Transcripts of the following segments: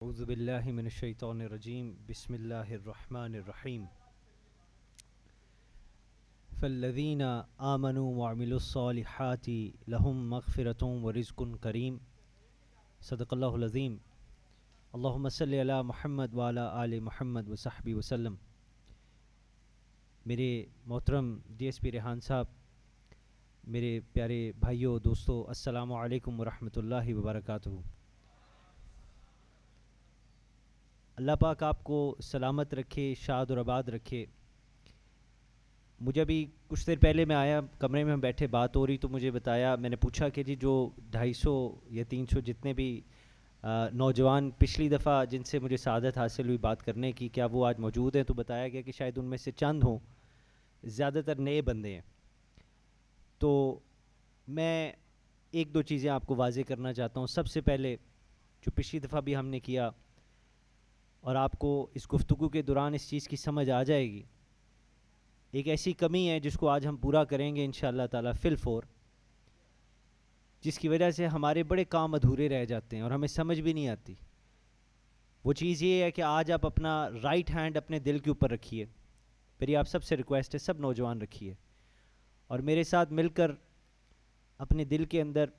اعوذ باللہ من الشیطان الرجیم بسم اللہ الرحمن الرحیم فالذین آمنوا وعملوا الصالحات لهم مغفرۃ ورزق کریم صدق اللہ العظیم اللہم صلی علی محمد وعلی آل محمد وصحبہ وسلم۔ میرے محترم ڈی ایس پی ریحان صاحب، میرے پیارے بھائیوں دوستو، السلام علیکم ورحمۃ اللہ وبرکاتہ۔ اللہ پاک آپ کو سلامت رکھے، شاد اور آباد رکھے۔ مجھے ابھی کچھ دیر پہلے میں آیا، کمرے میں ہم بیٹھے بات ہو رہی تو مجھے بتایا، میں نے پوچھا کہ جی جو 250 یا 300 جتنے بھی نوجوان پچھلی دفعہ جن سے مجھے سعادت حاصل ہوئی بات کرنے کی، کیا وہ آج موجود ہیں؟ تو بتایا گیا کہ شاید ان میں سے چند ہوں، زیادہ تر نئے بندے ہیں۔ تو میں ایک دو چیزیں آپ کو واضح کرنا چاہتا ہوں۔ سب سے پہلے جو پچھلی دفعہ بھی ہم نے کیا اور آپ کو اس گفتگو کے دوران اس چیز کی سمجھ آ جائے گی، ایک ایسی کمی ہے جس کو آج ہم پورا کریں گے انشاءاللہ تعالیٰ فی الفور، جس کی وجہ سے ہمارے بڑے کام ادھورے رہ جاتے ہیں اور ہمیں سمجھ بھی نہیں آتی۔ وہ چیز یہ ہے کہ آج آپ اپنا رائٹ ہینڈ اپنے دل کے اوپر رکھیے، میری آپ سب سے ریکویسٹ ہے، سب نوجوان رکھیے، اور میرے ساتھ مل کر اپنے دل کے اندر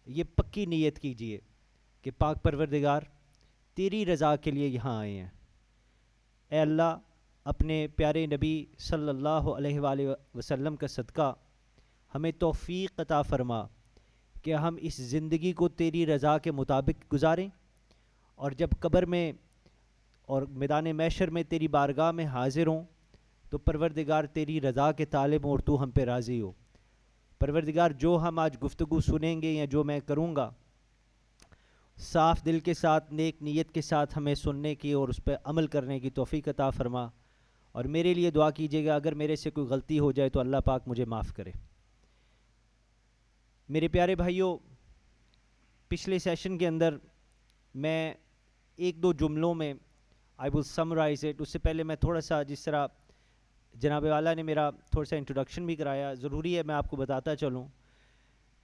یہ پکی نیت کیجئے کہ پاک پروردگار تیری رضا کے لیے یہاں آئے ہیں۔ اے اللہ، اپنے پیارے نبی صلی اللہ علیہ وآلہ وسلم کا صدقہ ہمیں توفیق عطا فرما کہ ہم اس زندگی کو تیری رضا کے مطابق گزاریں، اور جب قبر میں اور میدان محشر میں تیری بارگاہ میں حاضر ہوں تو پروردگار تیری رضا کے طالب ہوں اور تو ہم پہ راضی ہو۔ پروردگار، جو ہم آج گفتگو سنیں گے یا جو میں کروں گا، صاف دل کے ساتھ، نیک نیت کے ساتھ ہمیں سننے کی اور اس پہ عمل کرنے کی توفیق عطا فرما، اور میرے لیے دعا کیجیے گا اگر میرے سے کوئی غلطی ہو جائے تو اللہ پاک مجھے معاف کرے۔ میرے پیارے بھائیوں، پچھلے سیشن کے اندر میں ایک دو جملوں میں آئی ول سمرائز اٹ، اس سے پہلے میں تھوڑا سا، جس طرح جناب والا نے میرا تھوڑا سا انٹروڈکشن بھی کرایا، ضروری ہے میں آپ کو بتاتا چلوں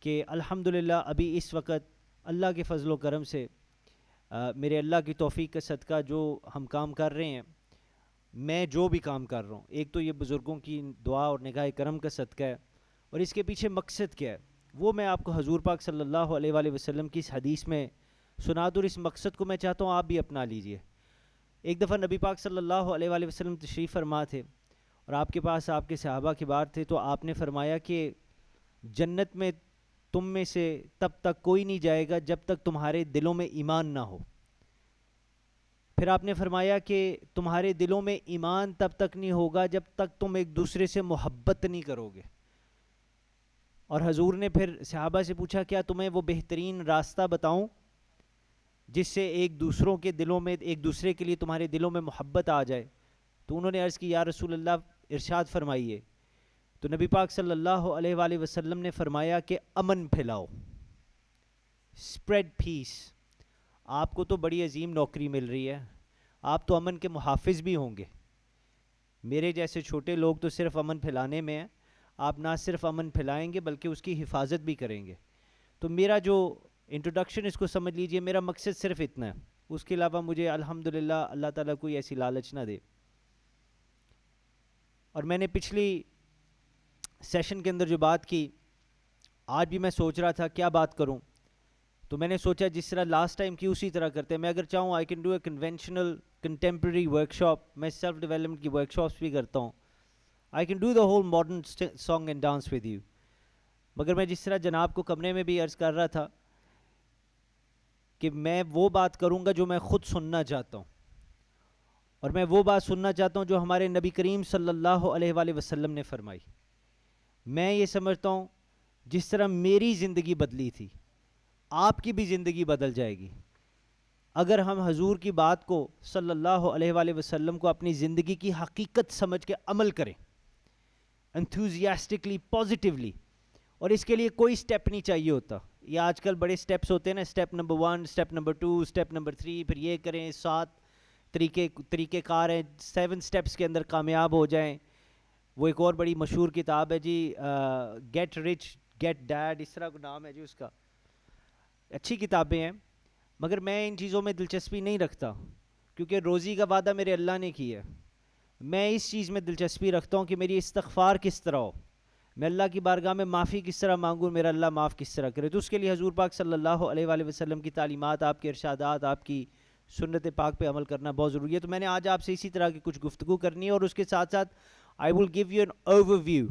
کہ الحمدللہ ابھی اس وقت اللہ کے فضل و کرم سے میرے اللہ کی توفیق کا صدقہ جو ہم کام کر رہے ہیں، میں جو بھی کام کر رہا ہوں، ایک تو یہ بزرگوں کی دعا اور نگاہ کرم کا صدقہ ہے، اور اس کے پیچھے مقصد کیا ہے وہ میں آپ کو حضور پاک صلی اللہ علیہ وآلہ وسلم کی اس حدیث میں سنا دوں، اور اس مقصد کو میں چاہتا ہوں آپ بھی اپنا لیجئے۔ ایک دفعہ نبی پاک صلی اللہ علیہ وآلہ وسلم تشریف فرما تھے اور آپ کے پاس آپ کے صحابہ کے بار تھے، تو آپ نے فرمایا کہ جنت میں تم میں سے تب تک کوئی نہیں جائے گا جب تک تمہارے دلوں میں ایمان نہ ہو۔ پھر آپ نے فرمایا کہ تمہارے دلوں میں ایمان تب تک نہیں ہوگا جب تک تم ایک دوسرے سے محبت نہیں کرو گے۔ اور حضور نے پھر صحابہ سے پوچھا، کیا تمہیں وہ بہترین راستہ بتاؤں جس سے ایک دوسروں کے دلوں میں، ایک دوسرے کے لیے تمہارے دلوں میں محبت آ جائے؟ تو انہوں نے عرض کی، یا رسول اللہ ارشاد فرمائیے۔ تو نبی پاک صلی اللہ علیہ وآلہ وسلم نے فرمایا کہ امن پھیلاؤ، spread پیس۔ آپ کو تو بڑی عظیم نوکری مل رہی ہے، آپ تو امن کے محافظ بھی ہوں گے۔ میرے جیسے چھوٹے لوگ تو صرف امن پھیلانے میں ہیں، آپ نہ صرف امن پھیلائیں گے بلکہ اس کی حفاظت بھی کریں گے۔ تو میرا جو انٹروڈکشن، اس کو سمجھ لیجئے، میرا مقصد صرف اتنا ہے، اس کے علاوہ مجھے الحمدللہ اللہ تعالیٰ کوئی ایسی لالچ نہ دے۔ اور میں نے پچھلی سیشن کے اندر جو بات کی، آج بھی میں سوچ رہا تھا کیا بات کروں، تو میں نے سوچا جس طرح لاسٹ ٹائم کی اسی طرح کرتے ہیں۔ میں اگر چاہوں I can do a conventional contemporary work shop, میں سیلف ڈیولپمنٹ کی ورک شاپس بھی کرتا ہوں، I can do the whole modern song and dance with you, مگر میں جس طرح جناب کو کمرے میں بھی عرض کر رہا تھا کہ میں وہ بات کروں گا جو میں خود سننا چاہتا ہوں، اور میں وہ بات سننا چاہتا ہوں جو ہمارے نبی کریم صلی اللہ علیہ وآلہ وسلم نے فرمائی۔ میں یہ سمجھتا ہوں جس طرح میری زندگی بدلی تھی، آپ کی بھی زندگی بدل جائے گی اگر ہم حضور کی بات کو صلی اللہ علیہ وآلہ وسلم کو اپنی زندگی کی حقیقت سمجھ کے عمل کریں، انتھوزیاسٹکلی، پازیٹیولی۔ اور اس کے لیے کوئی سٹیپ نہیں چاہیے ہوتا، یہ آج کل بڑے سٹیپس ہوتے ہیں نا، step number 1، step number 2، step number 3، پھر یہ کریں، 7 طریقے کار ہیں، 7 سٹیپس کے اندر کامیاب ہو جائیں۔ وہ ایک اور بڑی مشہور کتاب ہے جی، گیٹ رچ گیٹ ڈیڈ، اس طرح کا نام ہے جی اس کا، اچھی کتابیں ہیں۔ مگر میں ان چیزوں میں دلچسپی نہیں رکھتا، کیونکہ روزی کا وعدہ میرے اللہ نے کیا ہے۔ میں اس چیز میں دلچسپی رکھتا ہوں کہ میری استغفار کس طرح ہو، میں اللہ کی بارگاہ میں معافی کس طرح مانگوں، میرا اللہ معاف کس طرح کرے۔ تو اس کے لیے حضور پاک صلی اللہ علیہ وآلہ وسلم کی تعلیمات، آپ کے ارشادات، آپ کی سنت پاک پہ عمل کرنا بہت ضروری ہے۔ تو میں نے آج آپ سے اسی طرح کی کچھ گفتگو کرنی ہے، اور اس کے ساتھ ساتھ I will give you an overview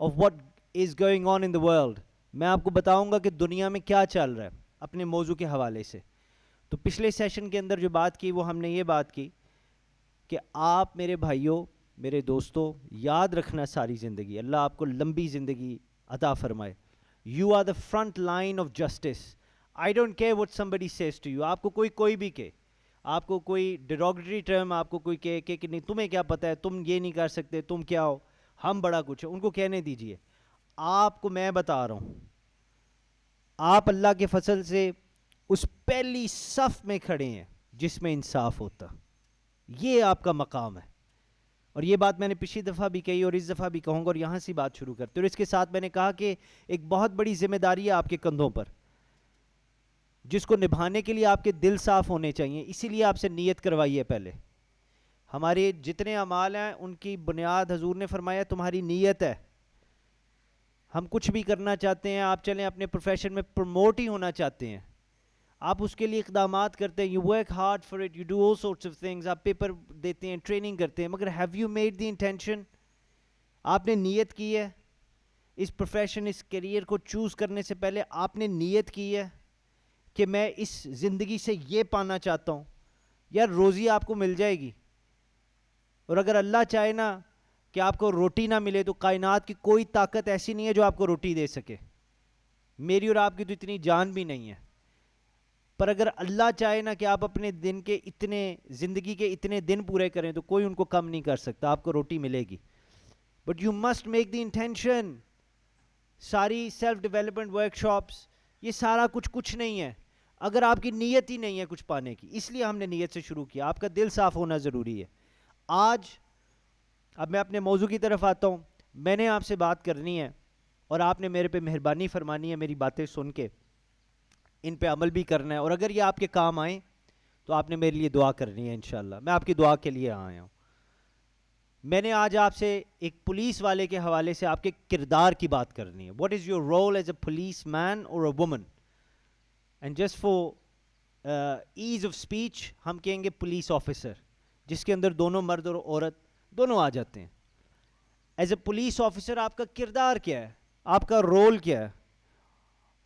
of what is going on in the world. میں آپ کو بتاؤں گا کہ دنیا میں کیا چل رہا ہے اپنے موضوع کے حوالے سے۔ تو پچھلے سیشن کے اندر جو بات کی وہ ہم نے یہ بات کی کہ آپ میرے بھائیوں، میرے دوستوں، یاد رکھنا ساری زندگی، اللہ آپ کو لمبی زندگی عطا فرمائے۔ You are the front line of justice. I don't care what somebody says to you۔ آپ کو کوئی بھی کہے، آپ کو کوئی ڈیروگیٹری ٹرم آپ کو کوئی کہے کہ نہیں تمہیں کیا پتہ ہے، تم یہ نہیں کر سکتے، تم کیا ہو، ہم بڑا کچھ ہے، ان کو کہنے دیجئے۔ آپ کو میں بتا رہا ہوں، آپ اللہ کے فضل سے اس پہلی صف میں کھڑے ہیں جس میں انصاف ہوتا، یہ آپ کا مقام ہے۔ اور یہ بات میں نے پچھلی دفعہ بھی کہی اور اس دفعہ بھی کہوں گا، اور یہاں سے بات شروع کرتے ہیں۔ اور اس کے ساتھ میں نے کہا کہ ایک بہت بڑی ذمہ داری ہے آپ کے کندھوں پر، جس کو نبھانے کے لیے آپ کے دل صاف ہونے چاہیے۔ اسی لیے آپ سے نیت کروائیے پہلے۔ ہمارے جتنے اعمال ہیں ان کی بنیاد حضور نے فرمایا تمہاری نیت ہے۔ ہم کچھ بھی کرنا چاہتے ہیں، آپ چلیں اپنے پروفیشن میں پروموٹ ہی ہونا چاہتے ہیں، آپ اس کے لیے اقدامات کرتے ہیں، you work hard for it, you do all sorts of things, آپ پیپر دیتے ہیں، ٹریننگ کرتے ہیں، مگر have you made the intention? آپ نے نیت کی ہے اس پروفیشن، اس کیریئر کو چوز کرنے سے پہلے آپ نے نیت کی ہے کہ میں اس زندگی سے یہ پانا چاہتا ہوں؟ یار روزی آپ کو مل جائے گی، اور اگر اللہ چاہے نا کہ آپ کو روٹی نہ ملے تو کائنات کی کوئی طاقت ایسی نہیں ہے جو آپ کو روٹی دے سکے۔ میری اور آپ کی تو اتنی جان بھی نہیں ہے، پر اگر اللہ چاہے نا کہ آپ اپنے دن کے اتنے، زندگی کے اتنے دن پورے کریں تو کوئی ان کو کم نہیں کر سکتا، آپ کو روٹی ملے گی۔ But you must make the intention. ساری سیلف ڈیولپمنٹ ورک شاپس، یہ سارا کچھ نہیں ہے اگر آپ کی نیت ہی نہیں ہے کچھ پانے کی۔ اس لیے ہم نے نیت سے شروع کیا، آپ کا دل صاف ہونا ضروری ہے۔ آج اب میں اپنے موضوع کی طرف آتا ہوں۔ میں نے آپ سے بات کرنی ہے اور آپ نے میرے پہ مہربانی فرمانی ہے، میری باتیں سن کے ان پہ عمل بھی کرنا ہے، اور اگر یہ آپ کے کام آئیں تو آپ نے میرے لیے دعا کرنی ہے انشاءاللہ۔ میں آپ کی دعا کے لیے آیا ہوں۔ میں نے آج آپ سے ایک پولیس والے کے حوالے سے آپ کے کردار کی بات کرنی ہے۔ What is your role as a policeman اور a woman? And just for ease of speech ہم کہیں گے پولیس آفیسر، جس کے اندر دونوں مرد اور عورت دونوں آ جاتے ہیں۔ ایز اے پولیس آفیسر آپ کا کردار کیا ہے، آپ کا رول کیا ہے،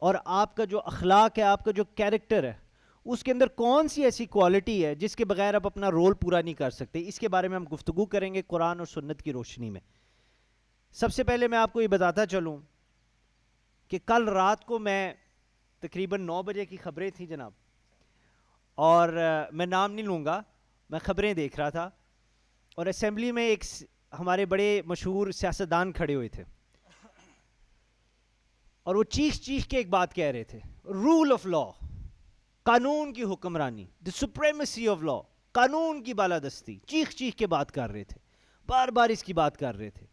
اور آپ کا جو اخلاق ہے، آپ کا جو کیریکٹر ہے، اس کے اندر کون سی ایسی کوالٹی ہے جس کے بغیر آپ اپنا رول پورا نہیں کر سکتے؟ اس کے بارے میں ہم گفتگو کریں گے قرآن اور سنت کی روشنی میں۔ سب سے پہلے میں آپ کو یہ بتاتا چلوں کہ کل رات کو میں تقریباً 9 بجے کی خبریں تھیں جناب، اور میں نام نہیں لوں گا، میں خبریں دیکھ رہا تھا، اور اسمبلی میں ایک ہمارے بڑے مشہور سیاستدان کھڑے ہوئے تھے، اور وہ چیخ کے ایک بات کہہ رہے تھے، رول آف لا، قانون کی حکمرانی، دی سپریمیسی آف لا، قانون کی بالادستی، چیخ کے بات کر رہے تھے، بار بار اس کی بات کر رہے تھے۔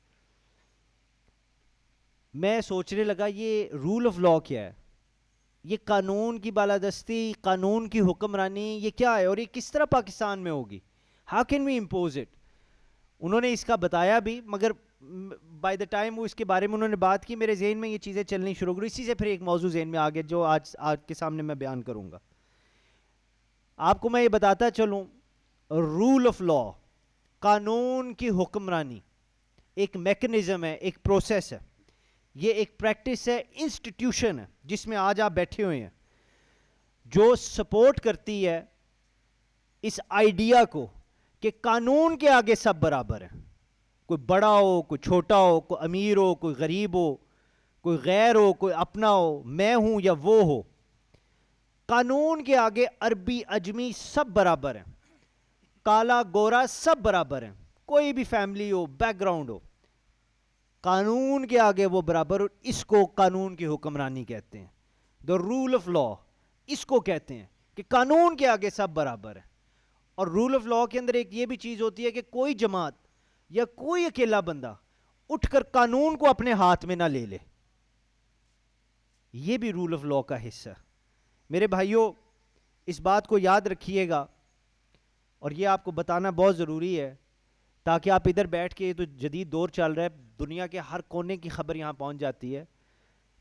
میں سوچنے لگا یہ رول آف لا کیا ہے، یہ قانون کی بالادستی، قانون کی حکمرانی، یہ کیا ہے، اور یہ کس طرح پاکستان میں ہوگی؟ How can we impose it? انہوں نے اس کا بتایا بھی، مگر بائی دا ٹائم وہ اس کے بارے میں انہوں نے بات کی، میرے ذہن میں یہ چیزیں چلنی شروع ہوئی، اسی سے پھر ایک موضوع ذہن میں آگے جو آج کے سامنے میں بیان کروں گا۔ آپ کو میں یہ بتاتا چلوں، رول آف لا، قانون کی حکمرانی ایک میکنزم ہے، ایک پروسیس ہے، یہ ایک پریکٹس ہے، انسٹیٹیوشن ہے، جس میں آج آپ بیٹھے ہوئے ہیں، جو سپورٹ کرتی ہے اس آئیڈیا کو کہ قانون کے آگے سب برابر ہیں، کوئی بڑا ہو، کوئی چھوٹا ہو، کوئی امیر ہو، کوئی غریب ہو، کوئی غیر ہو، کوئی اپنا ہو، میں ہوں یا وہ ہو، قانون کے آگے عربی اجمی سب برابر ہیں، کالا گورا سب برابر ہیں، کوئی بھی فیملی ہو، بیک گراؤنڈ ہو، قانون کے آگے وہ برابر ہو۔ اس کو قانون کی حکمرانی کہتے ہیں، دا رول آف لا، اس کو کہتے ہیں کہ قانون کے آگے سب برابر ہیں۔ اور رول آف لا کے اندر ایک یہ بھی چیز ہوتی ہے کہ کوئی جماعت یا کوئی اکیلا بندہ اٹھ کر قانون کو اپنے ہاتھ میں نہ لے لے، یہ بھی رول آف لا کا حصہ ہے۔ میرے بھائیوں، اس بات کو یاد رکھیے گا اور یہ آپ کو بتانا بہت ضروری ہے تاکہ آپ ادھر بیٹھ کے، تو جدید دور چل رہا ہے، دنیا کے ہر کونے کی خبر یہاں پہنچ جاتی ہے،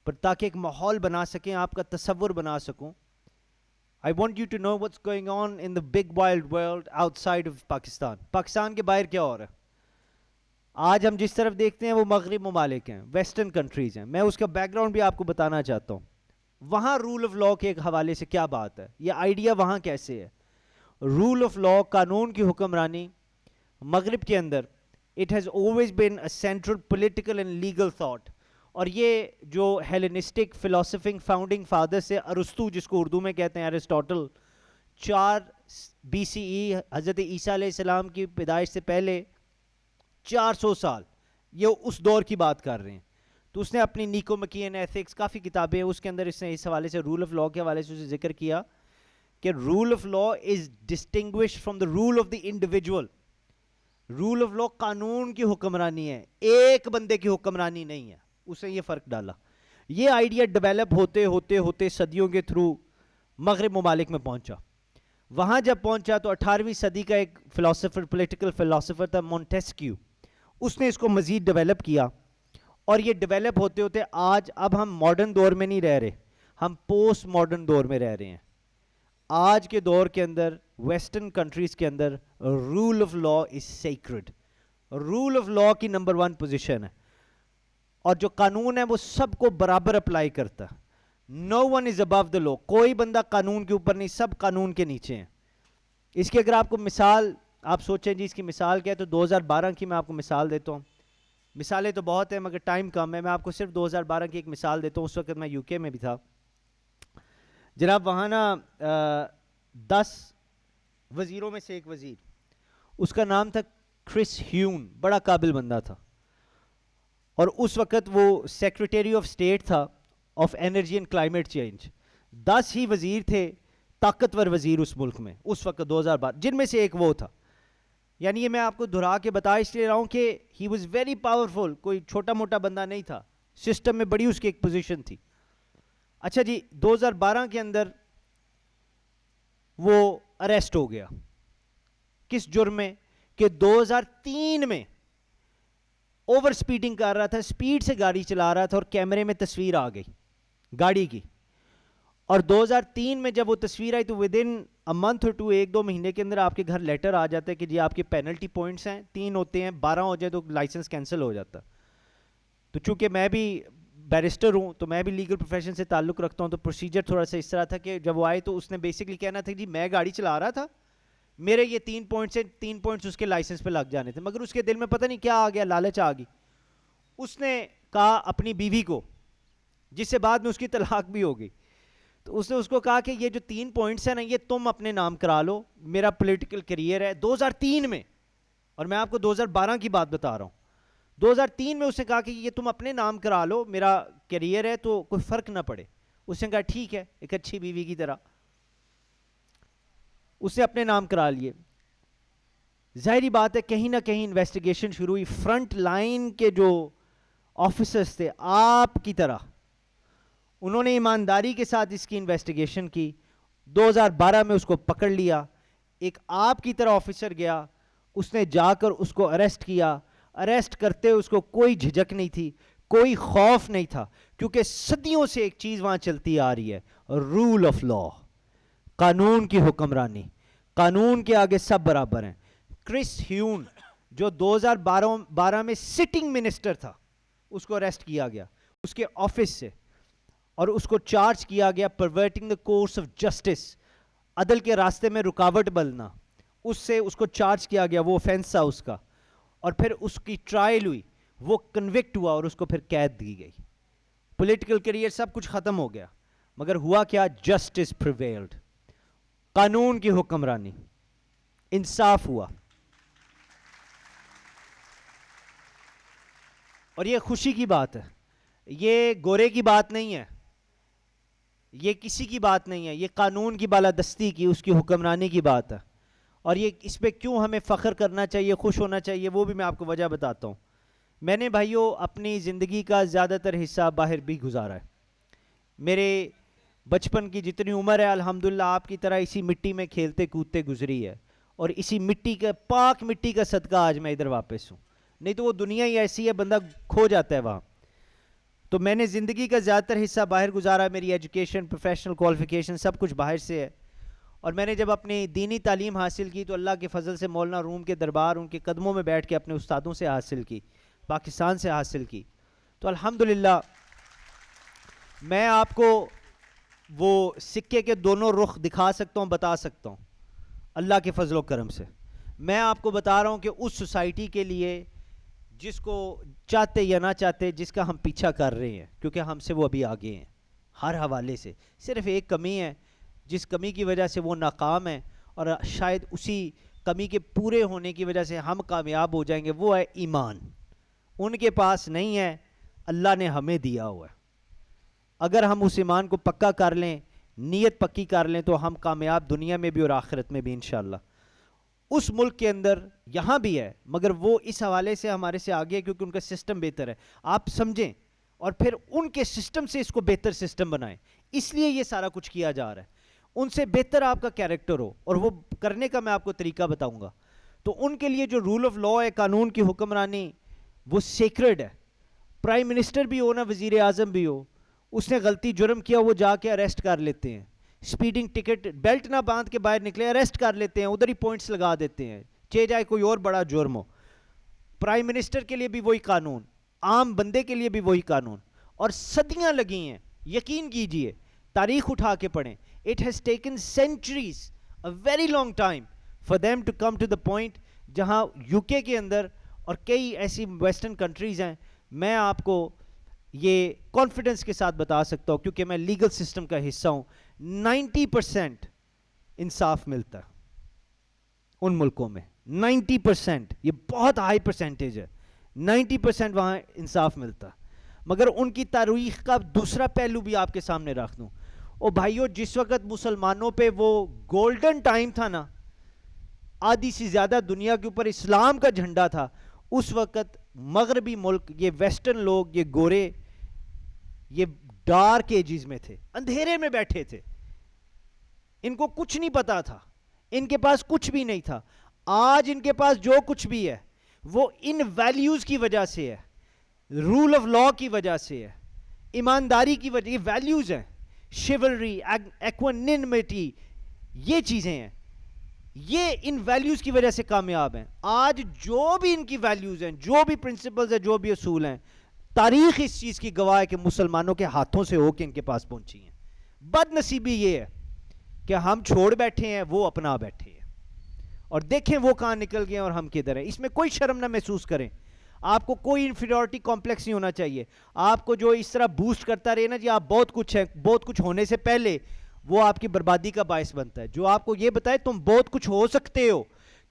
پر تاکہ ایک ماحول بنا سکیں، آپ کا تصور بنا سکوں. I want you to know what's going on in the big wild world outside of Pakistan. Pakistan کے باہر کیا ہو رہا ہے؟ آج ہم جس طرف دیکھتے ہیں وہ مغرب ممالک ہیں، ویسٹرن کنٹریز ہیں. میں اس کا بیک گراؤنڈ بھی آپ کو بتانا چاہتا ہوں. وہاں رول آف لاء کے ایک حوالے سے کیا بات ہے، یہ آئیڈیا وہاں کیسے ہے. رول آف لاء، قانون کی حکمرانی مغرب کے اندر، it has always been a central political and legal thought. اور یہ جو ہیلینسٹک فلاسفنگ فاؤنڈنگ فادر سے ارسطو، جس کو اردو میں کہتے ہیں ایرسٹوٹل، 4 BCE حضرت عیسیٰ علیہ السلام کی پیدائش سے پہلے 400 سال، یہ اس دور کی بات کر رہے ہیں. تو اس نے اپنی نیکومکین ایتھکس، کافی کتابیں ہیں، اس کے اندر اس نے اس حوالے سے رول آف لاء کے حوالے سے ذکر کیا کہ rule of law is distinguish from the rule of the individual. Rule of law قانون کی حکمرانی ہے، ایک بندے کی حکمرانی نہیں ہے. اس نے یہ فرق ڈالا. یہ آئیڈیا ڈیولپ ہوتے ہوتے ہوتے صدیوں کے تھرو مغرب ممالک میں پہنچا. وہاں جب پہنچا تو 18ویں صدی کا ایک فلاسفر، پولیٹیکل فلاسفر تھا مونٹیسکیو. اس نے اس کو مزید ڈیولپ کیا اور یہ ڈیولپ ہوتے ہوتے آج، اب ہم ماڈرن دور میں نہیں رہ رہے، ہم پوسٹ ماڈرن دور میں رہ رہے ہیں. آج کے دور کے اندر ویسٹرن کنٹریز کے اندر rule of law is sacred. Rule of law کی نمبر 1 پوزیشن ہے، اور جو قانون ہے وہ سب کو برابر اپلائی کرتا ہے. No one is above the law. کوئی بندہ قانون کے اوپر نہیں، سب قانون کے نیچے ہیں. اس کی اگر آپ کو مثال، آپ سوچیں جی اس کی مثال کیا ہے، تو 2012 کی میں آپ کو مثال دیتا ہوں. مثالیں تو بہت ہیں مگر ٹائم کم ہے، میں آپ کو صرف 2012 کی ایک مثال دیتا ہوں. اس وقت میں UK میں بھی تھا جناب. وہاں نا 10 وزیروں میں سے ایک وزیر، اس کا نام تھا کرس ہیون، بڑا قابل بندہ تھا، اور اس وقت وہ سیکریٹری آف اسٹیٹ تھا of energy and climate change. 10 ہی وزیر تھے طاقتور وزیر اس ملک میں اس وقت 2012، جن میں سے ایک وہ تھا. یعنی یہ میں آپ کو دہرا کے بتا اس لیے رہا ہوں کہ ہی واز ویری پاورفل، کوئی چھوٹا موٹا بندہ نہیں تھا، سسٹم میں بڑی اس کی ایک پوزیشن تھی. اچھا جی، 2012 کے اندر وہ اریسٹ ہو گیا. کس جرم میں؟ کہ 2003 میں اوور سپیڈنگ کر رہا تھا، سپیڈ سے گاڑی چلا رہا تھا اور کیمرے میں تصویر آ گئی گاڑی کی. اور 2003 میں جب وہ تصویر آئی تو ود ان اے منتھ اور 2، 1-2 مہینے کے اندر آپ کے گھر لیٹر آ جاتا ہے کہ جی آپ کے پینلٹی پوائنٹس ہیں، 3 ہوتے ہیں، 12 ہو جائے تو لائسنس کینسل ہو جاتا. تو چونکہ میں بھی بیرسٹر ہوں تو میں بھی لیگل پروفیشن سے تعلق رکھتا ہوں، تو پروسیجر تھوڑا سا اس طرح تھا کہ جب وہ آئے تو اس نے بیسکلی کہنا تھا جی میں گاڑی چلا رہا تھا، میرے یہ 3 پوائنٹس ہیں، 3 پوائنٹس اس کے لائسنس پہ لگ جانے تھے. مگر اس کے دل میں پتہ نہیں کیا آ گیا، لالچ آ گئی. اس نے کہا اپنی بیوی کو، جس سے بعد میں اس کی طلاق بھی ہو گئی، تو اس نے اس کو کہا کہ یہ جو 3 پوائنٹس ہیں نا یہ تم اپنے نام کرا لو، میرا پولیٹیکل کیریئر ہے. 2003 میں، اور میں آپ کو 2012 کی بات بتا رہا ہوں. 2003 میں اس نے کہا کہ یہ تم اپنے نام کرا لو، میرا کیریئر ہے تو کوئی فرق نہ پڑے. اس نے کہا ٹھیک ہے، ایک اچھی بیوی کی طرح اس نے اپنے نام کرا لیے. ظاہری بات ہے کہیں نہ کہیں انویسٹیگیشن شروع ہوئی. فرنٹ لائن کے جو آفیسرز تھے آپ کی طرح، انہوں نے ایمانداری کے ساتھ اس کی انویسٹیگیشن کی. 2012 میں اس کو پکڑ لیا. ایک آپ کی طرح آفیسر گیا، اس نے جا کر اس کو اریسٹ کیا. اریسٹ کرتے اس کو کوئی جھجک نہیں تھی، کوئی خوف نہیں تھا، کیونکہ صدیوں سے ایک چیز وہاں چلتی آ رہی ہے، رول آف لاء، قانون کی حکمرانی. قانون کے آگے سب برابر ہیں. کرس ہیون جو 2012 میں سٹنگ منسٹر تھا، اس کو اریسٹ کیا گیا اس کے آفس سے، اور اس کو چارج کیا گیا پرورٹنگ دا کورس آف جسٹس، عدل کے راستے میں رکاوٹ بننا. اس سے اس کو چارج کیا گیا، وہ offense تھا اس کا. اور پھر اس کی ٹرائل ہوئی، وہ کنوکٹ ہوا اور اس کو پھر قید دی گئی. پولیٹیکل کیریئر سب کچھ ختم ہو گیا، مگر ہوا کیا؟ جسٹس پریویلڈ، قانون کی حکمرانی، انصاف ہوا. اور یہ خوشی کی بات ہے، یہ گورے کی بات نہیں ہے، یہ کسی کی بات نہیں ہے، یہ قانون کی بالادستی کی، اس کی حکمرانی کی بات ہے. اور یہ اس پہ کیوں ہمیں فخر کرنا چاہیے، خوش ہونا چاہیے، وہ بھی میں آپ کو وجہ بتاتا ہوں. میں نے بھائیوں اپنی زندگی کا زیادہ تر حصہ باہر بھی گزارا ہے. میرے بچپن کی جتنی عمر ہے الحمدللہ آپ کی طرح اسی مٹی میں کھیلتے کودتے گزری ہے، اور اسی مٹی کا، پاک مٹی کا صدقہ آج میں ادھر واپس ہوں، نہیں تو وہ دنیا ہی ایسی ہے بندہ کھو جاتا ہے وہاں. تو میں نے زندگی کا زیادہ تر حصہ باہر گزارا، میری ایجوکیشن، پروفیشنل کوالیفیکیشن سب کچھ باہر سے ہے. اور میں نے جب اپنی دینی تعلیم حاصل کی تو اللہ کے فضل سے مولانا روم کے دربار، ان کے قدموں میں بیٹھ کے اپنے استادوں سے حاصل کی، پاکستان سے حاصل کی. تو الحمدللہ میں آپ کو وہ سکے کے دونوں رخ دکھا سکتا ہوں، بتا سکتا ہوں اللہ کے فضل و کرم سے. میں آپ کو بتا رہا ہوں کہ اس سوسائٹی کے لیے جس کو چاہتے یا نہ چاہتے، جس کا ہم پیچھا کر رہے ہیں، کیونکہ ہم سے وہ ابھی آگے ہیں ہر حوالے سے، صرف ایک کمی ہے جس کمی کی وجہ سے وہ ناکام ہے، اور شاید اسی کمی کے پورے ہونے کی وجہ سے ہم کامیاب ہو جائیں گے، وہ ہے ایمان. ان کے پاس نہیں ہے، اللہ نے ہمیں دیا ہوا ہے. اگر ہم اس ایمان کو پکا کر لیں، نیت پکی کر لیں، تو ہم کامیاب دنیا میں بھی اور آخرت میں بھی انشاءاللہ. اس ملک کے اندر یہاں بھی ہے، مگر وہ اس حوالے سے ہمارے سے آگے ہے کیونکہ ان کا سسٹم بہتر ہے. آپ سمجھیں اور پھر ان کے سسٹم سے اس کو بہتر سسٹم بنائیں، اس لیے یہ سارا کچھ کیا جا رہا ہے. ان سے بہتر آپ کا کیریکٹر ہو، اور وہ کرنے کا میں آپ کو طریقہ بتاؤں گا. تو ان کے لیے جو رول آف لا ہے، قانون کی حکمرانی، وہ سیکرڈ ہے. پرائم منسٹر بھی ہو نا، وزیر اعظم بھی ہو، اس نے غلطی جرم کیا وہ جا کے اریسٹ کر لیتے ہیں. سپیڈنگ ٹکٹ بیلٹ نہ باندھ کے باہر نکلے اریسٹ کر لیتے ہیں، ادھر ہی پوائنٹس لگا دیتے ہیں، چاہے کوئی اور بڑا جرم ہو. پرائم منسٹر کے لیے بھی وہی قانون، عام بندے کے لیے بھی وہی قانون. اور صدیاں لگی ہیں، یقین کیجئے، تاریخ اٹھا کے پڑھیں. It has taken centuries, a very long time for them to come to the point جہاں یو کے اندر اور کئی ایسی ویسٹرن کنٹریز ہیں. میں آپ کو یہ کانفیڈنس کے ساتھ بتا سکتا ہوں کیونکہ میں لیگل سسٹم کا حصہ ہوں، 90% انصاف ملتا ہے ان ملکوں میں. 90%، یہ بہت ہائی پرسنٹیج ہے، 90% وہاں انصاف ملتا. مگر ان کی تاریخ کا دوسرا پہلو بھی آپ کے سامنے رکھ دوں. او بھائیو، جس وقت مسلمانوں پہ وہ گولڈن ٹائم تھا نا، آدھی سے زیادہ دنیا کے اوپر اسلام کا جھنڈا تھا، اس وقت مغربی ملک، یہ ویسٹرن لوگ، یہ گورے، یہ ڈارک ایجز میں تھے، اندھیرے میں بیٹھے تھے. ان کو کچھ نہیں پتا تھا، ان کے پاس کچھ بھی نہیں تھا. آج ان کے پاس جو کچھ بھی ہے وہ ان ویلیوز کی وجہ سے ہے، رول آف لا کی وجہ سے ہے، ایمانداری کی وجہ. یہ ویلیوز ہیں، شیولری، ایکوانیمٹی، یہ چیزیں ہیں، یہ ان ویلیوز کی وجہ سے کامیاب ہیں. آج جو بھی ان کی ویلیوز ہیں، جو بھی پرنسپلز ہیں، جو بھی اصول ہیں، تاریخ اس چیز کی گواہ ہے کہ مسلمانوں کے ہاتھوں سے ہو کے ان کے پاس پہنچی ہیں. بد نصیبی یہ ہے کہ ہم چھوڑ بیٹھے ہیں، وہ اپنا بیٹھے ہیں، اور دیکھیں وہ کہاں نکل گئے اور ہم کدھر ہیں. اس میں کوئی شرم نہ محسوس کریں، آپ کو کوئی انفیریورٹی کمپلیکس نہیں ہونا چاہیے. آپ کو جو اس طرح بوسٹ کرتا رہے نا جی آپ بہت کچھ ہیں، بہت کچھ ہونے سے پہلے، وہ آپ کی بربادی کا باعث بنتا ہے. جو آپ کو یہ بتائے تم بہت کچھ ہو سکتے ہو،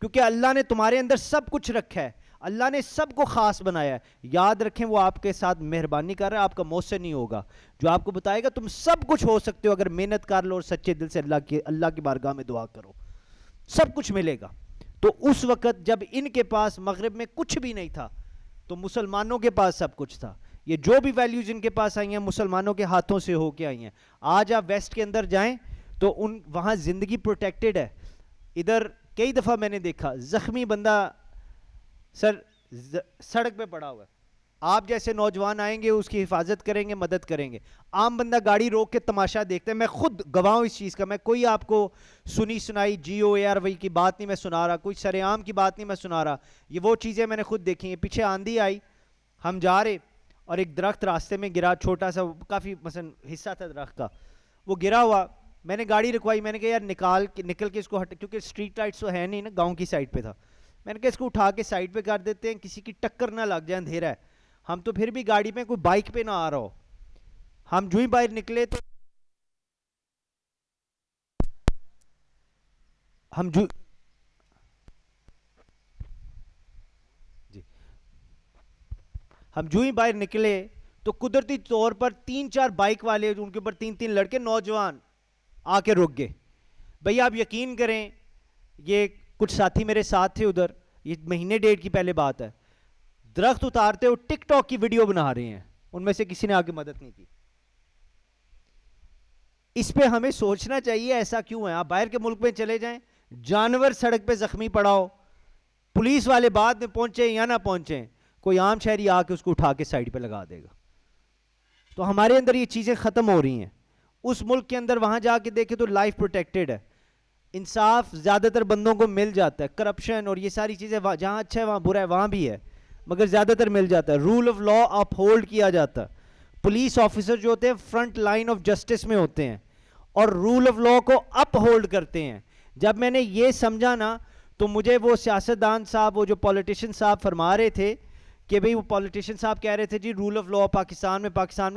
کیونکہ اللہ نے تمہارے اندر سب کچھ رکھا ہے، اللہ نے سب کو خاص بنایا ہے. یاد رکھیں وہ آپ کے ساتھ مہربانی کر رہا ہے، آپ کا محسن نہیں ہوگا، جو آپ کو بتائے گا تم سب کچھ ہو سکتے ہو اگر محنت کر لو اور سچے دل سے اللہ کی بارگاہ میں دعا کرو، سب کچھ ملے گا. تو اس وقت جب ان کے پاس مغرب میں کچھ بھی نہیں تھا تو مسلمانوں کے پاس سب کچھ تھا. یہ جو بھی ویلیوز ان کے پاس آئی ہیں مسلمانوں کے ہاتھوں سے ہو کے آئی ہیں. آج آپ ویسٹ کے اندر جائیں تو وہاں زندگی پروٹیکٹڈ ہے. ادھر کئی دفعہ میں نے دیکھا زخمی بندہ سر سڑک پہ پڑا ہوا ہے، آپ جیسے نوجوان آئیں گے اس کی حفاظت کریں گے، مدد کریں گے. عام بندہ گاڑی روک کے تماشا دیکھتے ہیں. میں خود گواہ ہوں اس چیز کا، میں کوئی آپ کو سنی سنائی GOARY کی بات نہیں میں سنا رہا، کوئی سر عام کی بات نہیں میں سنا رہا. یہ وہ چیزیں میں نے خود دیکھی ہیں. پیچھے آندھی آئی، ہم جا رہے اور ایک درخت راستے میں گرا، چھوٹا سا کافی مثلا حصہ تھا درخت کا، وہ گرا ہوا. میں نے گاڑی رکوائی، میں نے کہا یار نکل کے اس کو ہٹ، کیونکہ اسٹریٹ لائٹس تو ہے نہیں نا، گاؤں کی سائڈ پہ تھا. میں نے کہا اس کو اٹھا کے سائڈ پہ کر دیتے ہیں، کسی کی ٹکر نہ لگ جائے، اندھیرا ہے. ہم تو پھر بھی گاڑی پہ، کوئی بائک پہ نہ آ رہا ہو. ہم جو ہی باہر نکلے تو ہم جو ہی باہر نکلے تو قدرتی طور پر 3-4 بائک والے، ان کے اوپر 3-3 لڑکے نوجوان آ کے رک گئے. بھئی آپ یقین کریں، یہ کچھ ساتھی میرے ساتھ تھے ادھر، یہ مہینے ڈیڑھ کی پہلے بات ہے، درخت اتارتے ہو ٹک ٹاک کی ویڈیو بنا رہے ہیں. ان میں سے کسی نے آ کے مدد نہیں کی. اس پہ ہمیں سوچنا چاہیے ایسا کیوں ہے. آپ باہر کے ملک میں چلے جائیں, جانور سڑک پہ زخمی پڑا ہو, پولیس والے بعد میں پہنچے یا نہ پہنچیں, کوئی عام شہری آ کے اس کو اٹھا کے سائڈ پہ لگا دے گا. تو ہمارے اندر یہ چیزیں ختم ہو رہی ہیں. اس ملک کے اندر وہاں جا کے دیکھیں تو لائف پروٹیکٹڈ ہے, انصاف زیادہ تر بندوں کو مل جاتا ہے. کرپشن اور یہ ساری چیزیں جہاں اچھا ہے وہاں برا ہے, وہاں بھی ہے, مگر زیادہ تر مل جاتا ہے. Rule of law uphold کیا جاتا ہے. پولیس آفیسر جو ہوتے ہیں فرنٹ لائن آف جسٹس میں ہوتے ہیں اور رول آف لا کو اپ ہولڈ کرتے ہیں. جب میں نے یہ سمجھا نا تو مجھے وہ سیاستدان صاحب, وہ جو پولیٹیشین صاحب فرما رہے تھے کہ بھئی وہ پولیٹیشین صاحب کہہ رہے تھے جی رول آف لا پاکستان میں,